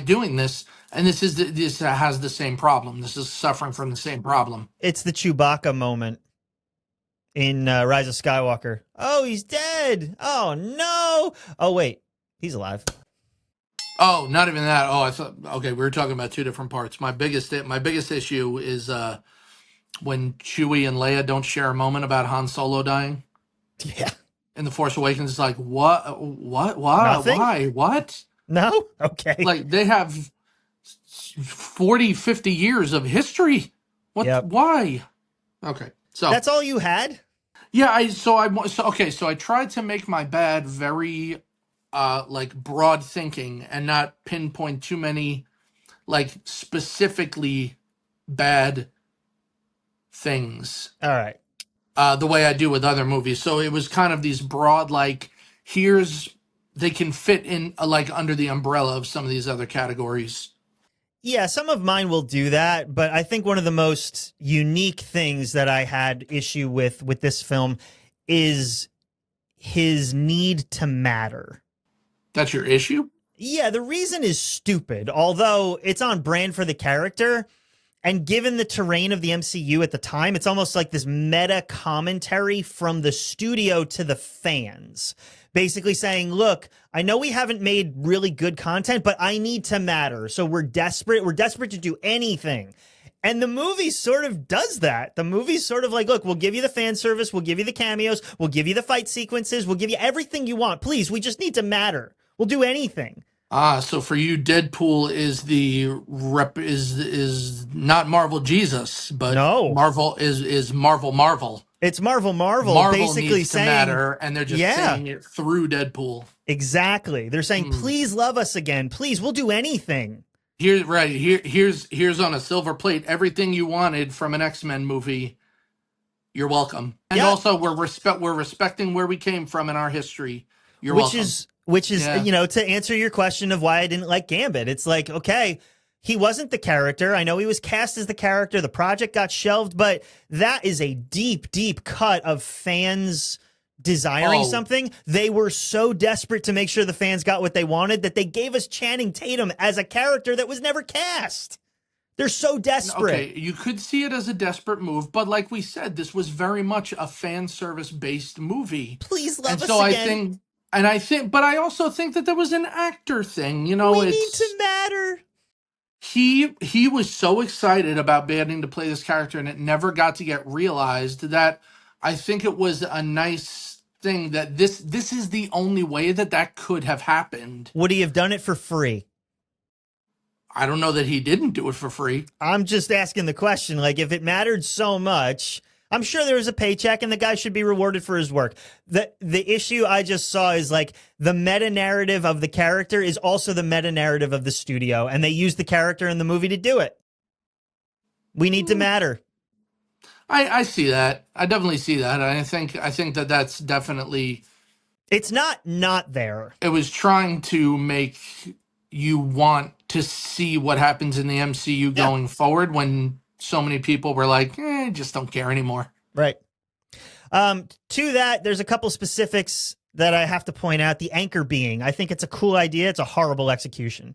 doing this. And this has the same problem. This is suffering from the same problem. It's the Chewbacca moment in Rise of Skywalker. Oh, he's dead. Oh, no. Oh, wait. He's alive. Oh, not even that. Oh, I thought, okay, we were talking about two different parts. My biggest issue is when Chewie and Leia don't share a moment about Han Solo dying. Yeah. In The Force Awakens, it's like, why, Nothing? why, what? No? Okay. Like, they have 40, 50 years of history. What? Why? Okay. So that's all you had? Yeah, so I tried to make my bad very like broad thinking and not pinpoint too many like specifically bad things. All right. The way I do with other movies. So it was kind of these broad like they can fit in like under the umbrella of some of these other categories. Yeah, some of mine will do that, but I think one of the most unique things that I had issue with this film is his need to matter. That's your issue? Yeah, the reason is stupid, although it's on brand for the character. And given the terrain of the MCU at the time, it's almost like this meta commentary from the studio to the fans. Basically saying, look, I know we haven't made really good content, but I need to matter. So we're desperate. We're desperate to do anything. And the movie sort of does that. The movie's sort of like, look, we'll give you the fan service. We'll give you the cameos. We'll give you the fight sequences. We'll give you everything you want. Please, we just need to matter. We'll do anything. So for you, Deadpool is is not Marvel Jesus, but no. Marvel is Marvel. It's Marvel basically needs saying, to matter, and they're just saying it through Deadpool. Exactly. They're saying, please love us again. Please, we'll do anything. Here's on a silver plate everything you wanted from an X-Men movie. You're welcome. And also we're respecting where we came from in our history. You're welcome. Which is, to answer your question of why I didn't like Gambit. It's like, okay, he wasn't the character. I know he was cast as the character. The project got shelved, but that is a deep, deep cut of fans desiring something. They were so desperate to make sure the fans got what they wanted that they gave us Channing Tatum as a character that was never cast. They're so desperate. Okay, you could see it as a desperate move, but like we said, this was very much a fan service based movie. Please love us again. But I also think that there was an actor thing. We need to matter. He was so excited about getting to play this character, and it never got to get realized that I think it was a nice thing that this is the only way that could have happened. Would he have done it for free? I don't know that he didn't do it for free. I'm just asking the question. Like, if it mattered so much, I'm sure there was a paycheck and the guy should be rewarded for his work. The issue I just saw is like the meta narrative of the character is also the meta narrative of the studio, and they use the character in the movie to do it. We need to matter. I see that. I definitely see that. I think that that's definitely. It's not there. It was trying to make you want to see what happens in the MCU going forward when so many people were like, just don't care anymore. Right. To that, there's a couple specifics that I have to point out. The anchor being, I think it's a cool idea. It's a horrible execution.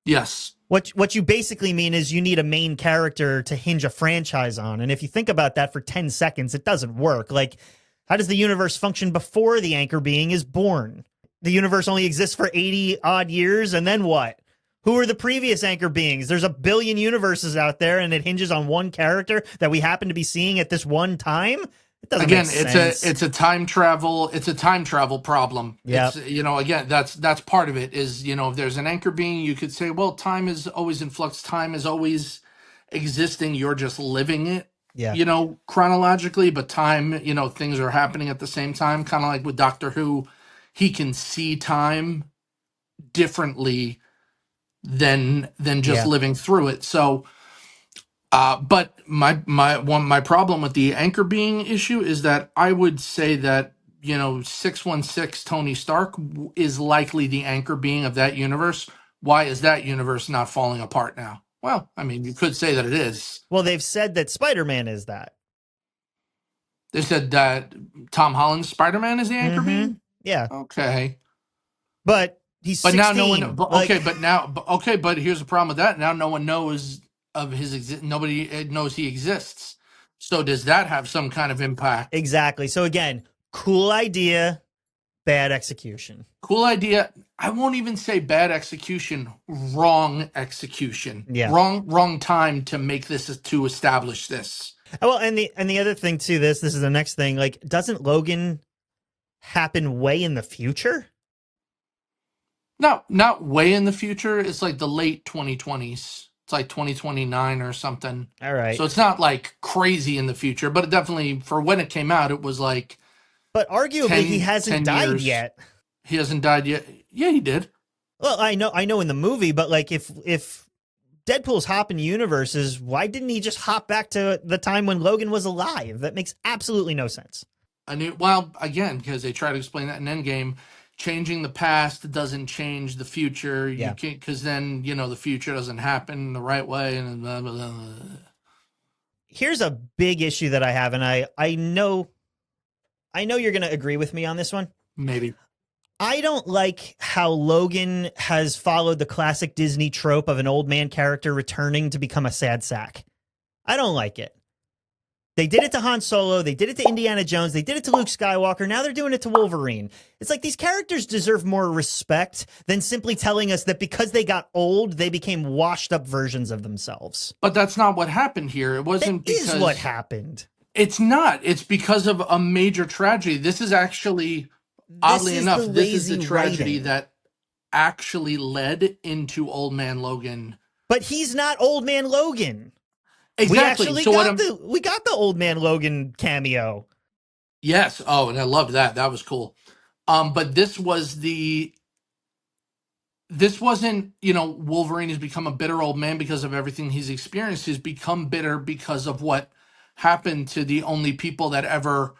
Yes. What you basically mean is you need a main character to hinge a franchise on. And if you think about that for 10 seconds, it doesn't work. Like, how does the universe function before the anchor being is born? The universe only exists for 80 odd years. And then what? Who are the previous anchor beings? There's a billion universes out there, and it hinges on one character that we happen to be seeing at this one time. It doesn't make Again, sense. it's a time travel problem. It's, Yep. again, that's part of it. Is, if there's an anchor being, you could say, well, time is always in flux, time is always existing, you're just living it, Yeah. chronologically. But time, things are happening at the same time, kind of like with Doctor Who. He can see time differently than just Yeah. living through it. So, but my problem with the anchor being issue is that I would say that, 616 Tony Stark is likely the anchor being of that universe. Why is that universe not falling apart now? Well, I mean, you could say that it is. Well, they've said that Spider-Man is that. They said that Tom Holland's Spider-Man is the anchor Mm-hmm. being. Yeah. Okay, But he's but now no one. 16. But Like, okay, but here's the problem with that. Now no one knows of his exist. Nobody knows he exists. So does that have some kind of impact? exactly. So again, cool idea, bad execution. Cool idea. I won't even say bad execution. Wrong execution. Yeah. Wrong time to make this, to establish this. Well, and the other thing too, this is the next thing. Like, doesn't Logan happen way in the future? No, not way in the future. It's like the late 2020s. It's like 2029 or something. All right. So it's not like crazy in the future, but it definitely, for when it came out, it was like But arguably he 10, hasn't 10 died years. yet. He hasn't died yet. Yeah, he did. Well, I know in the movie, but like if Deadpool's hopping universes, why didn't he just hop back to the time when Logan was alive? That makes absolutely no sense. Well, again, because they try to explain that in Endgame, changing the past doesn't change the future. You Yeah. can't, because then, the future doesn't happen the right way, and blah, blah, blah. Here's a big issue that I have, and I know you're going to agree with me on this one. Maybe. I don't like how Logan has followed the classic Disney trope of an old man character returning to become a sad sack. I don't like it. They did it to Han Solo. They did it to Indiana Jones. They did it to Luke Skywalker. Now they're doing it to Wolverine. It's like these characters deserve more respect than simply telling us that because they got old, they became washed up versions of themselves. But that's not what happened here. It wasn't That because... is what happened. It's not. It's because of a major tragedy. This is actually, oddly enough, this is the tragedy that actually led into Old Man Logan. But he's not Old Man Logan. Exactly. We got the Old Man Logan cameo. Yes. Oh, and I loved that. That was cool. But this wasn't, Wolverine has become a bitter old man because of everything he's experienced. He's become bitter because of what happened to the only people that ever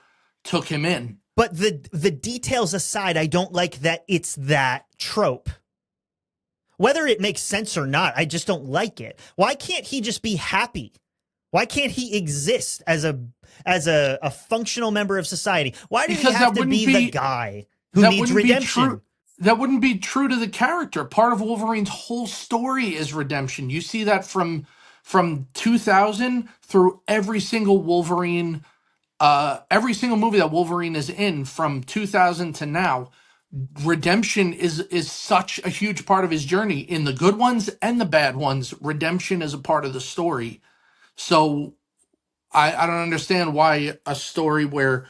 took him in. But the details aside, I don't like that it's that trope. Whether it makes sense or not, I just don't like it. Why can't he just be happy? Why can't he exist as a functional member of society? Why do he have to be the guy who needs redemption? That wouldn't be true to the character. Part of Wolverine's whole story is redemption. You see that from 2000 through every single Wolverine, every single movie that Wolverine is in from 2000 to now. Redemption is such a huge part of his journey. In the good ones and the bad ones, redemption is a part of the story. So I don't understand why a story where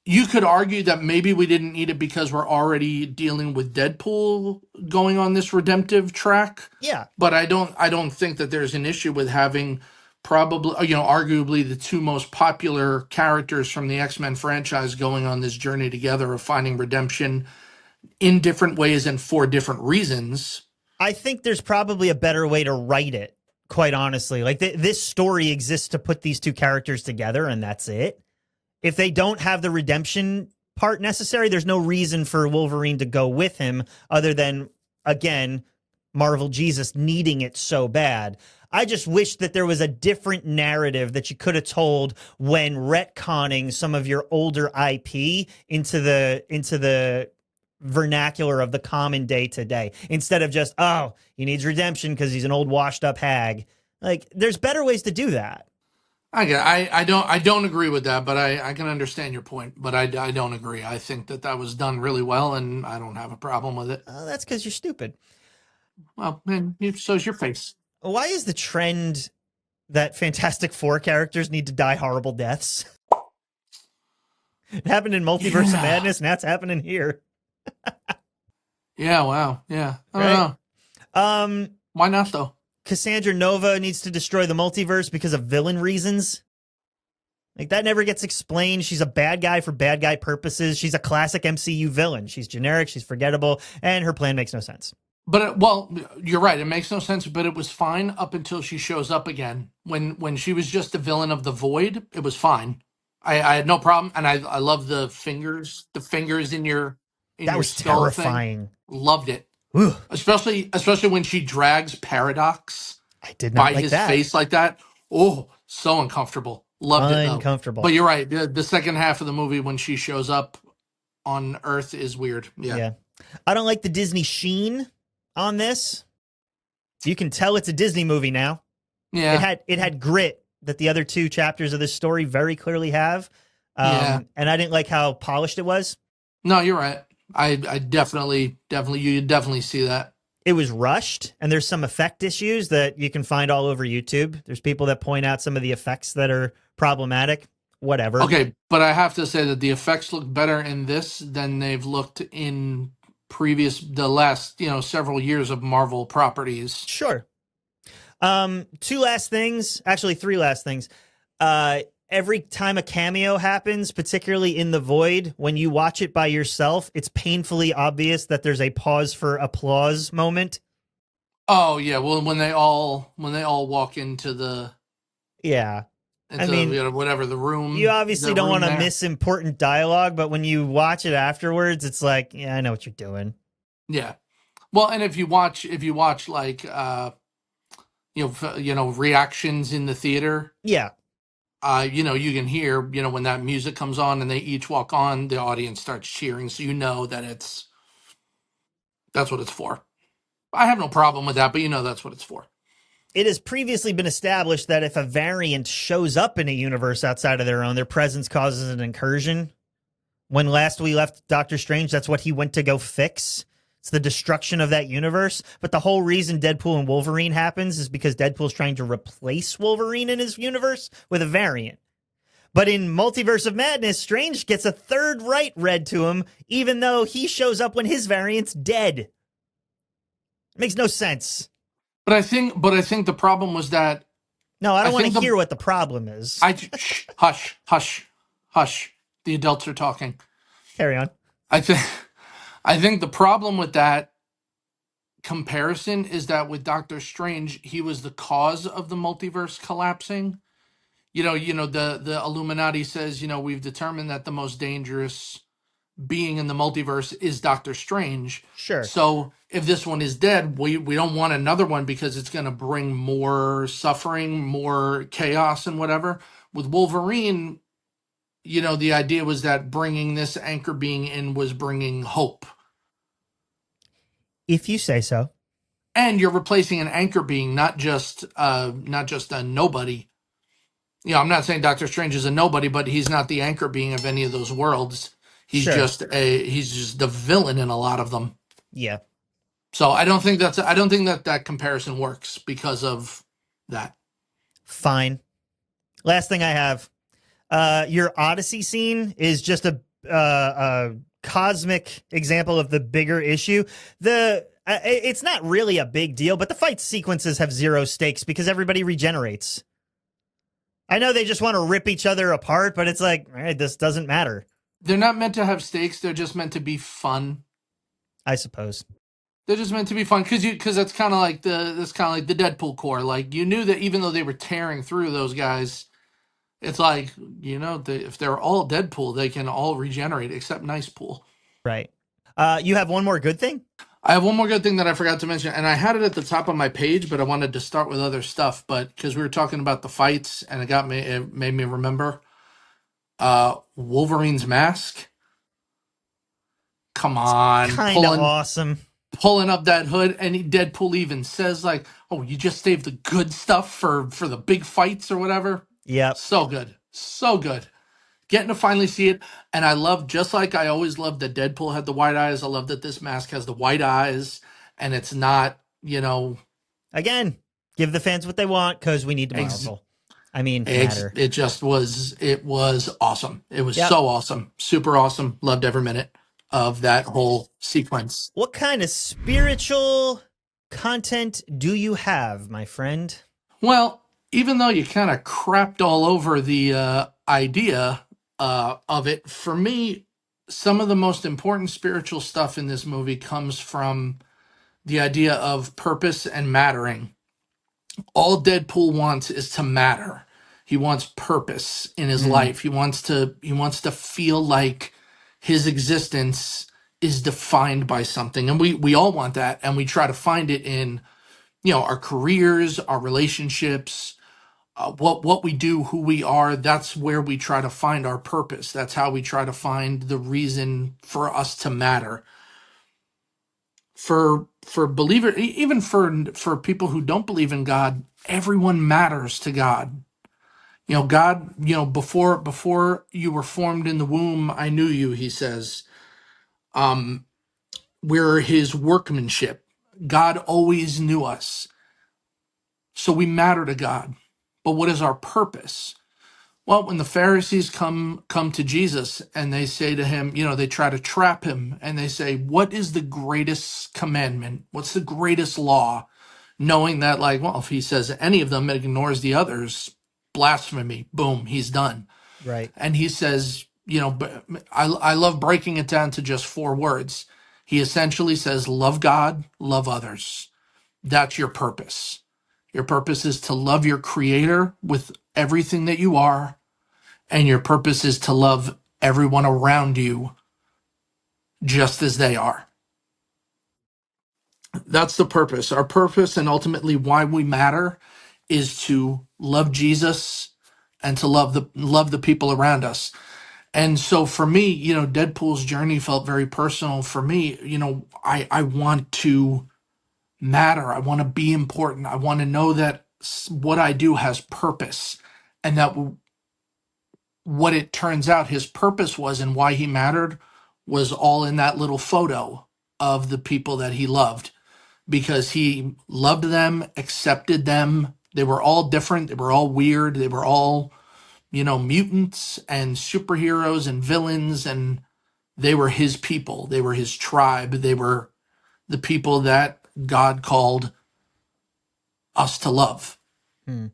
you could argue that maybe we didn't need it because we're already dealing with Deadpool going on this redemptive track. Yeah. But I don't think that there's an issue with having probably, arguably the two most popular characters from the X-Men franchise going on this journey together of finding redemption in different ways and for different reasons. I think there's probably a better way to write it, quite honestly. Like this story exists to put these two characters together, and that's it. If they don't have the redemption part necessary, there's no reason for Wolverine to go with him other than, again, Marvel Jesus needing it so bad. I just wish that there was a different narrative that you could have told when retconning some of your older IP into the vernacular of the common day today, instead of just, oh, he needs redemption because he's an old washed up hag. Like, there's better ways to do that. I don't agree with that, but I can understand your point, but I don't agree. I think that was done really well, and I don't have a problem with it. That's because you're stupid. Well, man, so's your face. Why is the trend that Fantastic Four characters need to die horrible deaths? It happened in Multiverse of Yeah. Madness. Now it's happening here, Yeah, wow. Yeah. I don't right? know. Um, Why not though? Cassandra Nova needs to destroy the multiverse because of villain reasons. Like that never gets explained. She's a bad guy for bad guy purposes. She's a classic MCU villain. She's generic, she's forgettable, and her plan makes no sense. But well, you're right. It makes no sense, but it was fine up until she shows up again. When she was just the villain of the Void, it was fine. I had no problem, and I love the fingers in That your was skull thing. terrifying. Loved it, Ooh, especially when she drags Paradox I did not by like his that. face like that. Oh, so uncomfortable. Loved it though. Uncomfortable. But you're right. The second half of the movie when she shows up on Earth is weird. Yeah. Yeah. I don't like the Disney sheen on this. You can tell it's a Disney movie now. Yeah. It had grit that the other two chapters of this story very clearly have. Yeah. And I didn't like how polished it was. No, you're right. I definitely you definitely see that. It was rushed, and there's some effect issues that you can find all over YouTube. There's people that point out some of the effects that are problematic. Whatever. Okay, but I have to say that the effects look better in this than they've looked in the last, several years of Marvel properties. Sure. Two last things, actually three last things. Every time a cameo happens, particularly in The Void, when you watch it by yourself, it's painfully obvious that there's a pause for applause moment. Oh yeah, well when they all walk into Yeah. I into mean, whatever the you room obviously don't want to there. miss important dialogue, but when you watch it afterwards, it's like, yeah, I know what you're doing. Yeah. Well, and if you watch like reactions in the theater, Yeah. you can hear, when that music comes on and they each walk on, the audience starts cheering, so you know that that's what it's for. I have no problem with that, but that's what it's for. It has previously been established that if a variant shows up in a universe outside of their own, their presence causes an incursion. When last we left Doctor Strange, that's what he went to go fix. It's the destruction of that universe. But the whole reason Deadpool and Wolverine happens is because Deadpool's trying to replace Wolverine in his universe with a variant. But in Multiverse of Madness, Strange gets a third right read to him, even though he shows up when his variant's dead. It makes no sense. But I think the problem was that No, I don't want to hear what the problem is. Hush, hush, hush. The adults are talking. Carry on. I think the problem with that comparison is that with Doctor Strange, he was the cause of the multiverse collapsing. The Illuminati says, we've determined that the most dangerous being in the multiverse is Doctor Strange. Sure. So if this one is dead, we don't want another one because it's going to bring more suffering, more chaos, and whatever. With Wolverine, the idea was that bringing this anchor being in was bringing hope. If you say so. And you're replacing an anchor being, not just a nobody. I'm not saying Doctor Strange is a nobody, but he's not the anchor being of any of those worlds. He's Sure. just the villain in a lot of them. Yeah. So I don't think that comparison works because of that. Fine. Last thing I have. Your Odyssey scene is just a cosmic example of the bigger issue. It's not really a big deal, but the fight sequences have zero stakes because everybody regenerates. I know they just want to rip each other apart, but it's like, all right, this doesn't matter. They're not meant to have stakes. They're just meant to be fun. I suppose. They're just meant to be fun because that's kind of like the Deadpool core. Like you knew that even though they were tearing through those guys, it's like if they're all Deadpool, they can all regenerate except Nice Pool. Right. You have one more good thing? I have one more good thing that I forgot to mention, and I had it at the top of my page, but I wanted to start with other stuff. But because we were talking about the fights, and it made me remember Wolverine's mask. Come on, Kind of awesome. Pulling up that hood, and Deadpool even says like, "Oh, you just saved the good stuff for the big fights or whatever." Yep. So good, so good. Getting to finally see it, and I love, just like I always loved that Deadpool had the white eyes, I love that this mask has the white eyes, and it's not, Again, give the fans what they want because we need to Marvel. I mean, matter. It was awesome. It was Yep. so awesome. Super awesome. Loved every minute of that whole sequence. What kind of spiritual content do you have, my friend? Well, even though you kind of crapped all over the idea of it, for me, some of the most important spiritual stuff in this movie comes from the idea of purpose and mattering. All Deadpool wants is to matter. He wants purpose in his Mm, life. He wants to feel like his existence is defined by something. And we all want that, and we try to find it in, our careers, our relationships, what we do, who we are. That's where we try to find our purpose. That's how we try to find the reason for us to matter. For believer, even for people who don't believe in God, everyone matters to God. God, before you were formed in the womb, I knew you, he says. Um, we're his workmanship. God always knew us. So we matter to God. But what is our purpose? Well, when the Pharisees come to Jesus and they say to him, they try to trap him and they say, "What is the greatest commandment? What's the greatest law?" Knowing that, like, well, if he says any of them and ignores the others, blasphemy, boom, he's done. right. And he says, but I love breaking it down to just four words. He essentially says, love God, love others. That's your purpose. Your purpose is to love your creator with everything that you are, and your purpose is to love everyone around you just as they are. That's the purpose. Our purpose, and ultimately why we matter, is to love Jesus and to love the people around us. And so for me, Deadpool's journey felt very personal for me. I want to matter. I want to be important. I want to know that what I do has purpose, and that what it turns out his purpose was and why he mattered was all in that little photo of the people that he loved, because he loved them, accepted them. They were all different. They were all weird. They were all, mutants and superheroes and villains, and they were his people. They were his tribe. They were the people that God called us to love. Hmm.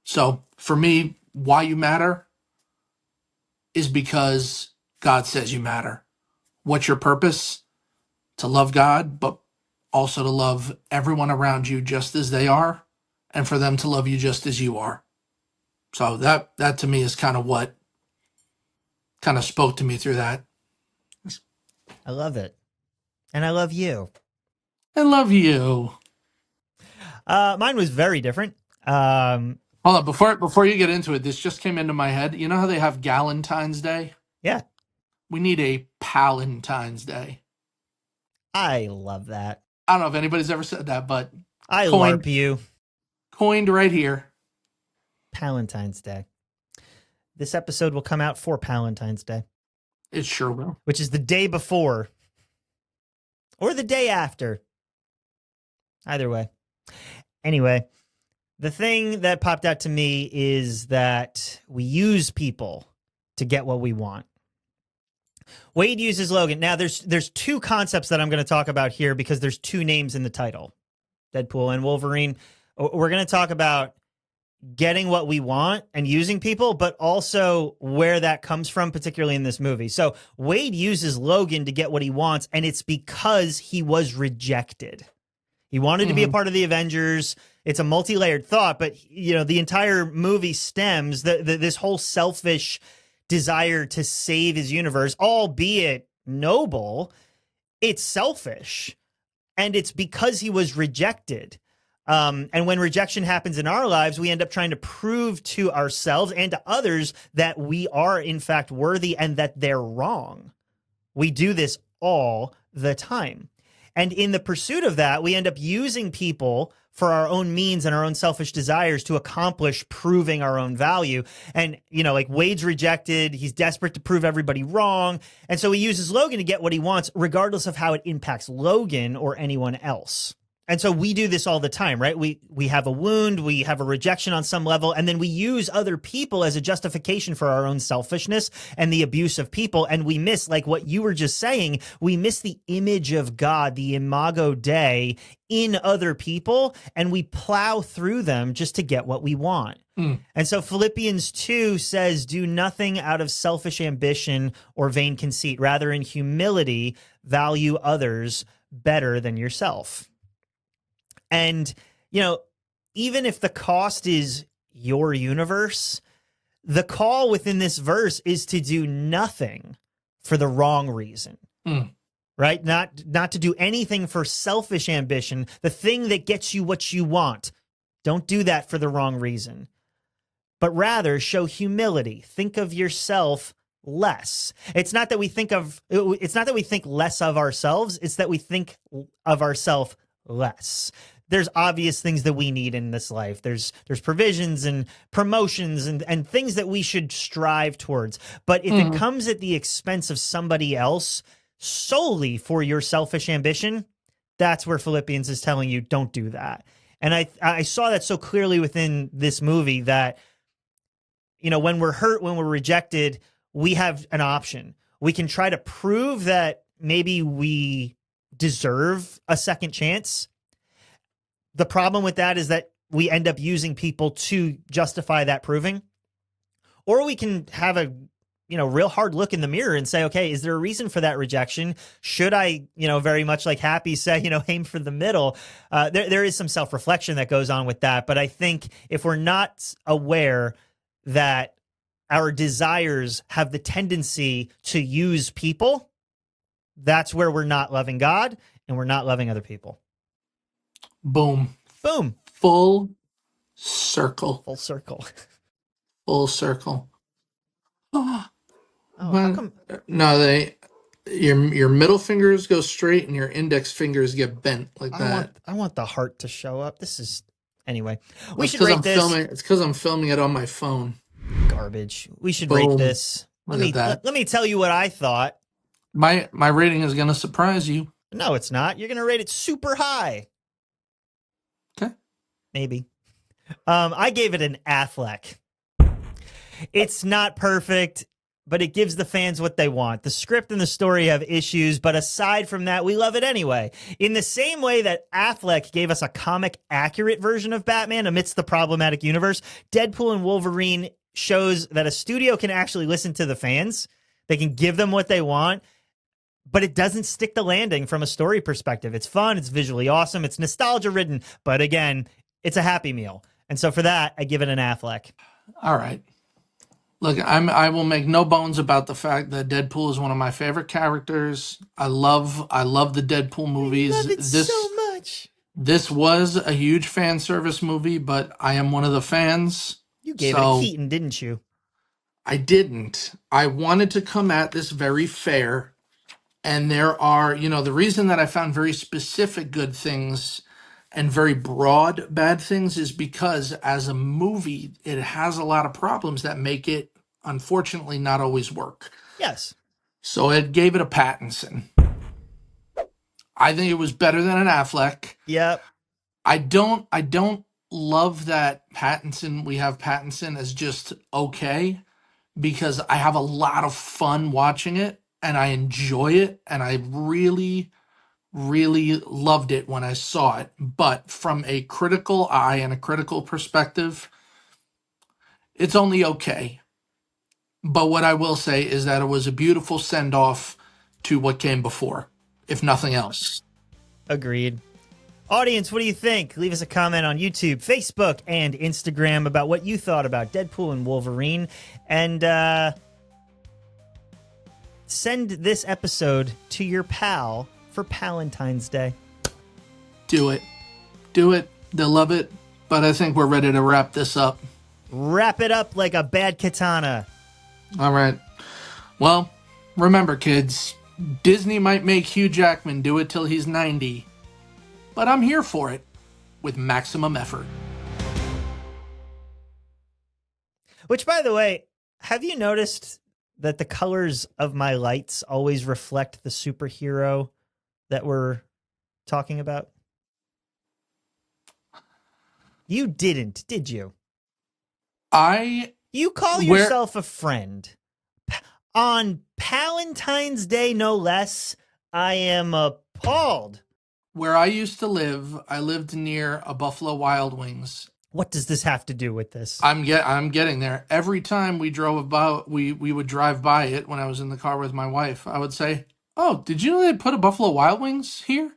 So for me, why you matter is because God says you matter. What's your purpose? To love God, but also to love everyone around you just as they are, and for them to love you just as you are. So that to me is kind of what kind of spoke to me through that. I love it. And I love you. I love you. Mine was very different. Hold on, before you get into it, this just came into my head. You know how they have Galentine's Day? Yeah, We need a Palentine's Day. I love that. I don't know if anybody's ever said that, but I coined LARP you. coined right here. Palentine's Day. This episode will come out for Palentine's Day, It sure will. which is the day before or the day after. Either way. Anyway, the thing that popped out to me is that we use people to get what we want. Wade uses Logan. Now, there's two concepts that I'm going to talk about here because there's two names in the title, Deadpool and Wolverine. We're going to talk about getting what we want and using people, but also where that comes from, particularly in this movie. So Wade uses Logan to get what he wants, and it's because he was rejected. He wanted to be a part of the Avengers. It's a multi-layered thought, but the entire movie stems this whole selfish desire to save his universe, albeit noble. It's selfish, and it's because he was rejected. And when rejection happens in our lives, we end up trying to prove to ourselves and to others that we are, in fact, worthy and that they're wrong. We do this all the time. And in the pursuit of that, we end up using people for our own means and our own selfish desires to accomplish proving our own value. And, like Wade's rejected. He's desperate to prove everybody wrong. And so he uses Logan to get what he wants, regardless of how it impacts Logan or anyone else. And so we do this all the time, right? We have a wound, we have a rejection on some level, and then we use other people as a justification for our own selfishness and the abuse of people. And we miss, like what you were just saying, we miss the image of God, the imago Dei in other people, and we plow through them just to get what we want. And so Philippians 2 says, do nothing out of selfish ambition or vain conceit. Rather, in humility, value others better than yourself. And, you know, even if the cost is your universe, the call within this verse is to do nothing for the wrong reason, right? Not to do anything for selfish ambition, the thing that gets you what you want. Don't do that for the wrong reason, but rather show humility. Think of yourself less. It's not that we think less of ourselves. It's that we think of ourselves less. There's obvious things that we need in this life. There's provisions and promotions and things that we should strive towards. But if it comes at the expense of somebody else solely for your selfish ambition, that's where Philippians is telling you, don't do that. And I saw that so clearly within this movie that, you know, when we're hurt, when we're rejected, we have an option. We can try to prove that maybe we deserve a second chance. The problem with that is that we end up using people to justify that proving. Or we can have a, you know, real hard look in the mirror and say, okay, is there a reason for that rejection? Should I, you know, very much like Happy say, you know, aim for the middle? There is some self-reflection that goes on with that. But I think if we're not aware that our desires have the tendency to use people, that's where we're not loving God and we're not loving other people. Boom. Boom. Full circle. Full circle. Full circle. Oh, how come? No, your middle fingers go straight and your index fingers get bent like that. I want the heart to show up. This is anyway. We It's should 'cause rate I'm this. It's because I'm filming it on my phone. Garbage. We should Boom. rate this. Look at that. Let me tell you what I thought. My rating is going to surprise you. No, it's not. You're going to rate it super high. Okay. Maybe. I gave it an Affleck. It's not perfect, but it gives the fans what they want. The script and the story have issues, but aside from that, we love it anyway. In the same way that Affleck gave us a comic-accurate version of Batman amidst the problematic universe, Deadpool and Wolverine shows that a studio can actually listen to the fans. They can give them what they want, but it doesn't stick the landing from a story perspective. It's fun. It's visually awesome. It's nostalgia-ridden, but again, it's a happy meal. And so for that, I give it an Affleck. All right. Look, I will make no bones about the fact that Deadpool is one of my favorite characters. I love the Deadpool movies. I love it so much. This was a huge fan service movie, but I am one of the fans. You gave it a Keaton, didn't you? I didn't. I wanted to come at this very fair. And there are, you know, the reason that I found very specific good things and very broad bad things is because as a movie, it has a lot of problems that make it, unfortunately, not always work. Yes. So it gave it a Pattinson. I think it was better than an Affleck. Yep. I don't love that we have Pattinson as just okay, because I have a lot of fun watching it and I enjoy it and I really loved it when I saw it. But from a critical eye and a critical perspective, it's only okay. But what I will say is that it was a beautiful send-off to what came before, if nothing else. Agreed. Audience, what do you think? Leave us a comment on YouTube, Facebook, and Instagram about what you thought about Deadpool and Wolverine. And send this episode to your pal for Palentine's Day. Do it. Do it. They'll love it. But I think we're ready to wrap this up. Wrap it up like a bad katana. All right. Well, remember, kids, Disney might make Hugh Jackman do it till he's 90. But I'm here for it with maximum effort. Which, by the way, have you noticed that the colors of my lights always reflect the superhero that we're talking about? You didn't, did you? I You call where yourself a friend. On Valentine's Day, no less, I am appalled. where I used to live, I lived near a Buffalo Wild Wings. What does this have to do with this? I'm getting there. Every time we drove about, we would drive by it when I was in the car with my wife. I would say, "Oh, did you know they put a Buffalo Wild Wings here?"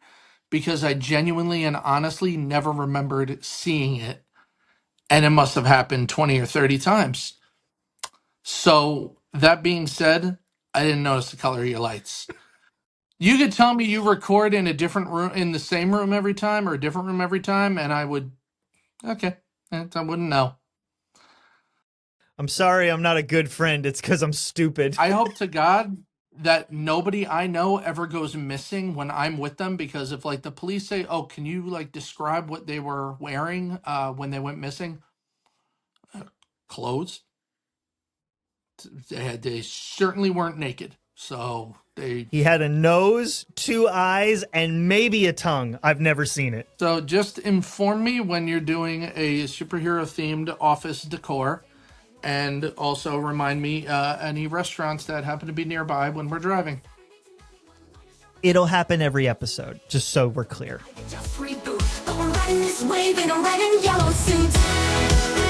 Because I genuinely and honestly never remembered seeing it, and it must have happened 20 or 30 times. So that being said, I didn't notice the color of your lights. You could tell me you record in a different room, in the same room every time, or a different room every time, and I would, okay, I wouldn't know. I'm sorry I'm not a good friend. It's because I'm stupid. I hope to God that nobody I know ever goes missing when I'm with them, because if like the police say, "Oh, can you like describe what they were wearing when they went missing?" Clothes. They certainly weren't naked. So He had a nose, 2 eyes, and maybe a tongue. I've never seen it. So just inform me when you're doing a superhero themed office decor, and also remind me any restaurants that happen to be nearby when we're driving. It'll happen every episode, just so we're clear. Just reboot, but we're riding this wave in a red and yellow suit.